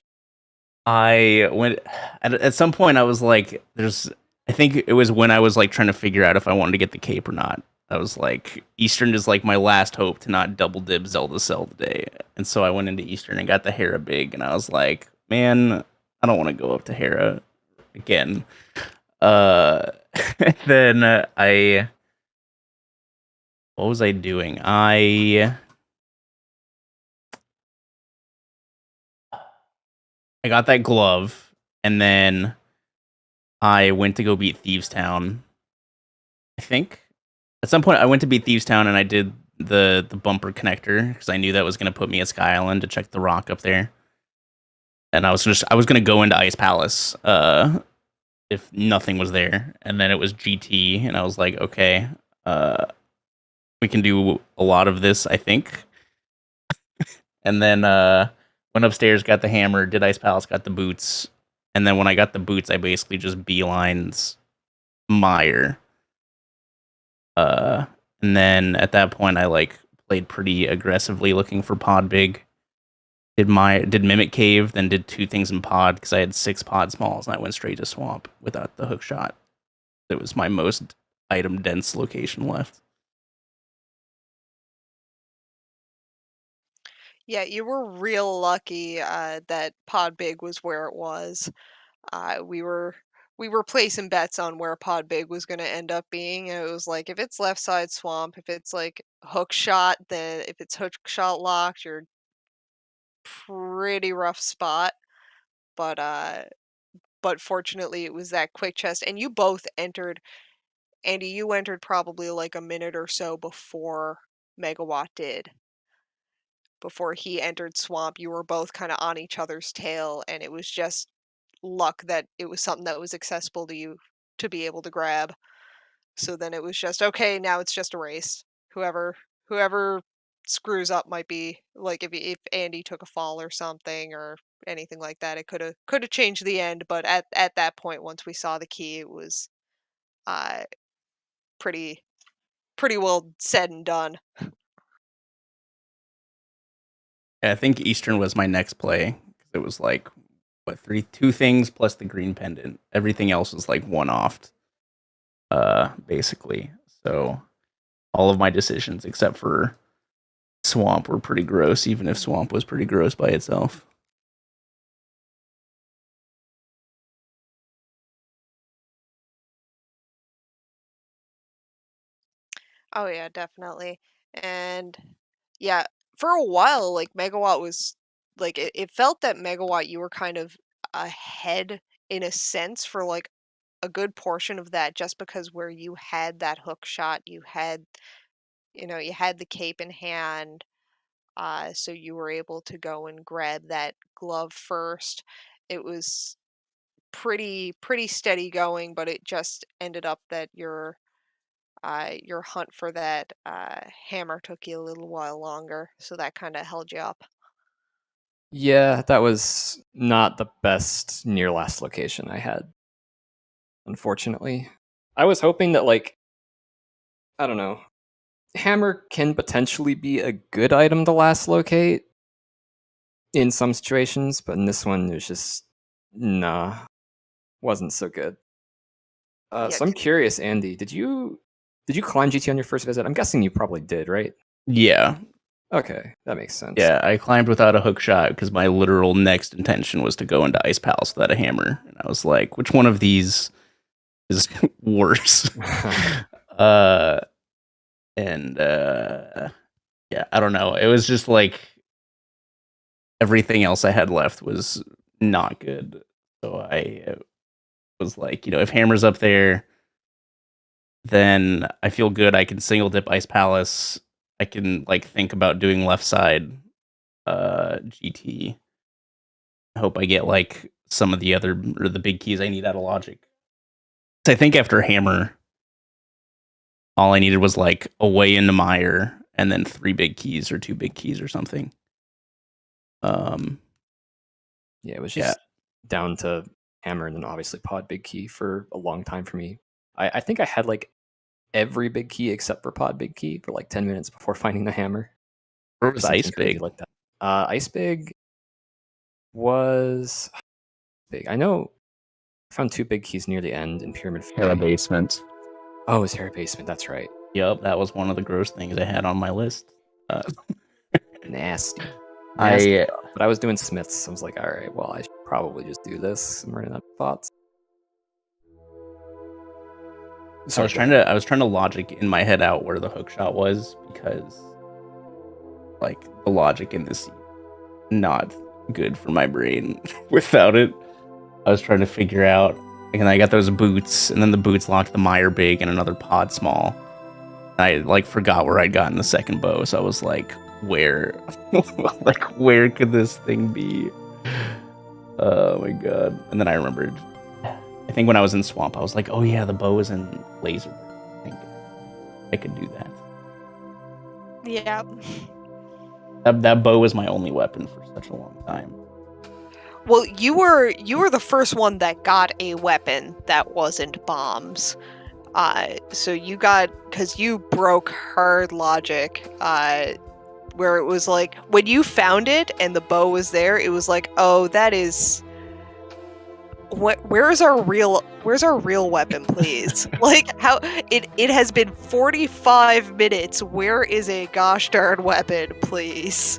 I went at some point. I was like, I think it was when I was like trying to figure out if I wanted to get the cape or not. I was like, Eastern is like my last hope to not double dib Zelda Cell today. And so I went into Eastern and got the Hera big, and I was like, man, I don't want to go up to Hera again. Then what was I doing? I got that glove, and then I went to go beat Thieves Town. I think at some point I went to beat Thieves Town, and I did the bumper connector because I knew that was going to put me at Sky Island to check the rock up there. And I was going to go into Ice Palace if nothing was there, and then it was GT, and I was like, okay, we can do a lot of this, I think. And then went upstairs, got the hammer, did Ice Palace, got the boots. And then when I got the boots, I basically just beelines Mire. And then at that point, I like played pretty aggressively looking for pod big. Did Mimic Cave, then did 2 things in pod because I had 6 pod smalls, and I went straight to Swamp without the hook shot. It was my most item dense location left. Yeah, you were real lucky that Pod Big was where it was. We were placing bets on where Pod Big was going to end up being. It was like, if it's left side swamp, if it's like hook shot, then if it's hook shot locked, you're pretty rough spot. But fortunately, it was that quick chest, and you both entered. Andy, you entered probably like a minute or so before Megawatt did. Before he entered Swamp, you were both kind of on each other's tail, and it was just luck that it was something that was accessible to you to be able to grab. So then it was just, okay, now it's just a race. Whoever screws up might be like if Andy took a fall or something or anything like that, it could have changed the end. But at that point, once we saw the key, it was pretty well said and done. Yeah, I think Eastern was my next play. It was like what two things plus the green pendant. Everything else was like one-offed, basically. So all of my decisions except for Swamp were pretty gross, even if Swamp was pretty gross by itself. Oh yeah, definitely. And yeah, for a while, like Megawatt was like it felt that Megawatt you were kind of ahead in a sense for like a good portion of that, just because where you had that hook shot, you had you had the cape in hand, so you were able to go and grab that glove first. It was pretty steady going, but it just ended up that your hunt for that hammer took you a little while longer, so that kind of held you up. Yeah, that was not the best near last location I had, unfortunately. I was hoping that, like, I don't know, hammer can potentially be a good item to last locate in some situations, but in this one, it was just, nah, wasn't so good. Yeah, So I'm curious, Andy, did you climb GT on your first visit? I'm guessing you probably did, right? Yeah. Okay, that makes sense. Yeah, I climbed without a hook shot because my literal next intention was to go into Ice Palace without a hammer. And I was like, which one of these is worse? Yeah, I don't know. It was just like everything else I had left was not good. So I was like, if hammer's up there, then I feel good. I can single dip Ice Palace. I can like think about doing left side GT. I hope I get like some of the other or the big keys I need out of Logic. So I think after hammer, all I needed was like a way into Mire and then 3 big keys or 2 big keys or something. Yeah, it was just down to hammer and then obviously pod big key for a long time for me. I think I had like every big key except for pod big key for like 10 minutes before finding the hammer. Where was Ice Big? Like that. Ice Big was big. I know I found 2 big keys near the end in Pyramid Hera Basement. Oh, it was Hera Basement, that's right. Yep, that was one of the gross things I had on my list. Nasty. But I was doing Smiths, so I was like, all right, well, I should probably just do this. I'm running out of spots. I was trying to logic in my head out where the hook shot was because like the logic in this not good for my brain without it. I was trying to figure out, and I got those boots, and then the boots locked the Mire big and another pod small. I like forgot where I'd gotten the second bow, so I was like, where could this thing be? Oh my god. And then I remembered, I think when I was in Swamp, I was like, oh yeah, the bow is in Laser. I think I could do that. Yeah. That bow was my only weapon for such a long time. Well, you were the first one that got a weapon that wasn't bombs. So you got, because you broke hard logic, where it was like when you found it and the bow was there, it was like, oh, that is. Where's our real weapon, please? Like, how it has been 45 minutes. Where is a gosh darn weapon, please?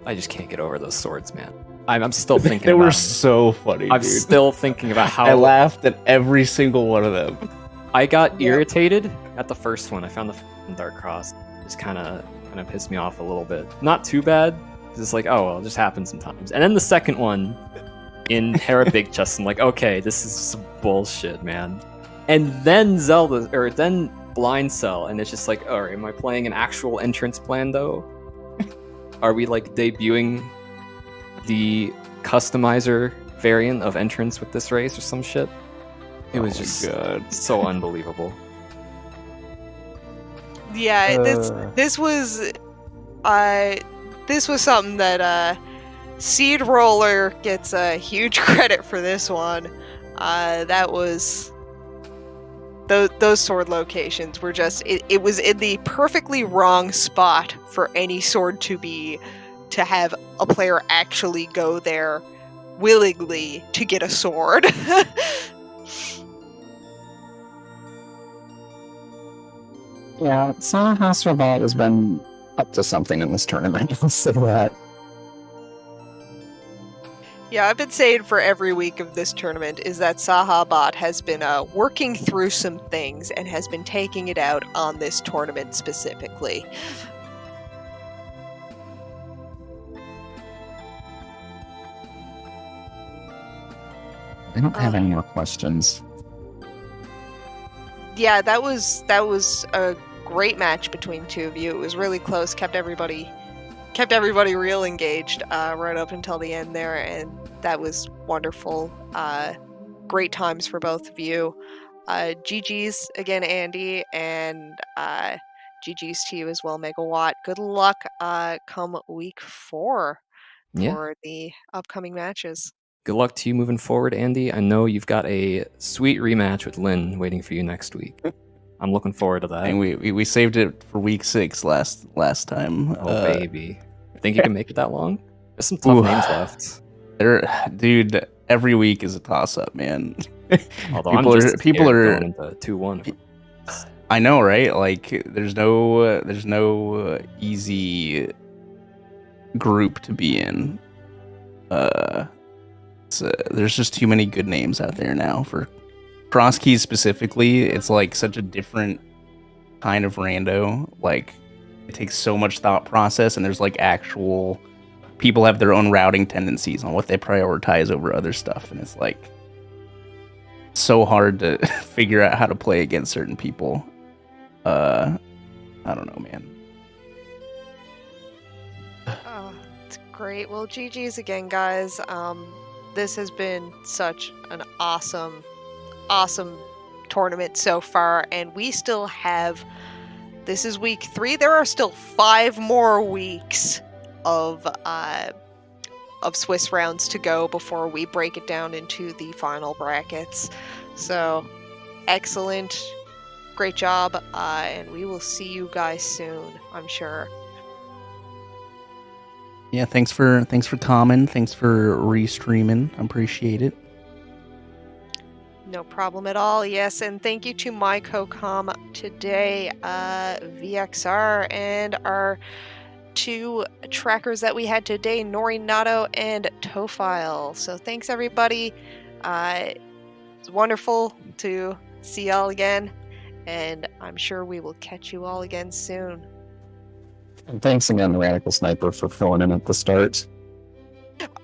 I just can't get over those swords, man. I'm still thinking They about were them. so funny, I'm dude. still thinking about how I laughed at every single one of them. I got irritated at the first one. I found the Dark Cross. Just kind of pissed me off a little bit. Not too bad. It's like, oh well, it just happens sometimes. And then the second one in Hera Big Chest, I'm like, okay, this is some bullshit, man. And then Zelda, or then Blind Cell, and it's just like, alright, am I playing an actual entrance plan though? Are we like debuting the customizer variant of entrance with this race or some shit. It was just so unbelievable. Yeah, this was something that Seed Roller gets huge credit for this one. That was those sword locations were just it was in the perfectly wrong spot for any sword to have a player actually go there willingly to get a sword. Yeah, Hasselblatt has been up to something in this tournament. I'll say that. Yeah, I've been saying for every week of this tournament is that Sahabot has been working through some things and has been taking it out on this tournament specifically. I don't have any more questions. Yeah, that was a great match between two of you. It was really close, kept everybody real engaged right up until the end there, and that was wonderful. Great times for both of you. GG's again, Andy, and GG's to you as well, Megawatt. Good luck come week 4 for the upcoming matches. Good luck to you moving forward, Andy. I know you've got a sweet rematch with Lynn waiting for you next week. I'm looking forward to that. And we saved it for week 6 last time. Oh, baby. Think you can make it that long? There's some tough names left. Dude, every week is a toss-up, man. Although people are going into 2-1. I know, right? Like, there's no easy group to be in. There's just too many good names out there now. For Crosskeys specifically, it's like such a different kind of rando. Like, it takes so much thought process, and there's like actual people have their own routing tendencies on what they prioritize over other stuff, and it's like so hard to figure out how to play against certain people. I don't know, man. Oh, it's great. Well, GG's again, guys. This has been such an awesome tournament so far, and we still have, this is week 3, there are still 5 more weeks of Swiss rounds to go before we break it down into the final brackets. So excellent, great job, and we will see you guys soon, I'm sure. Yeah, thanks for coming. Thanks for restreaming. I appreciate it. No problem at all. Yes, and thank you to my co-com today, VXR, and our 2 trackers that we had today, Nori Nato and Tofile. So thanks, everybody. It's wonderful to see y'all again, and I'm sure we will catch you all again soon. And thanks again, Radical Sniper, for filling in at the start.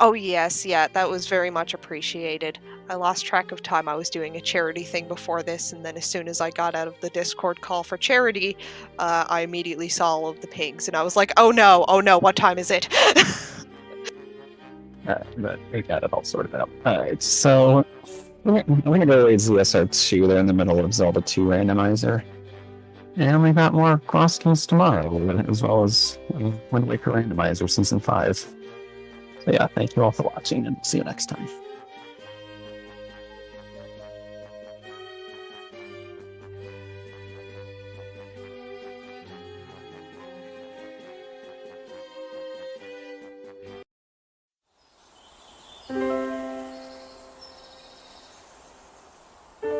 Oh yes, yeah, that was very much appreciated. I lost track of time. I was doing a charity thing before this, and then as soon as I got out of the Discord call for charity, I immediately saw all of the pings, and I was like, oh no, what time is it? But we got it all sorted out. Alright, so we're gonna go with ZSR2. They're in the middle of Zelda 2 randomizer. And we got more Crosskeys tomorrow, as well as Wind Waker Randomizer Season 5. So yeah, thank you all for watching, and see you next time.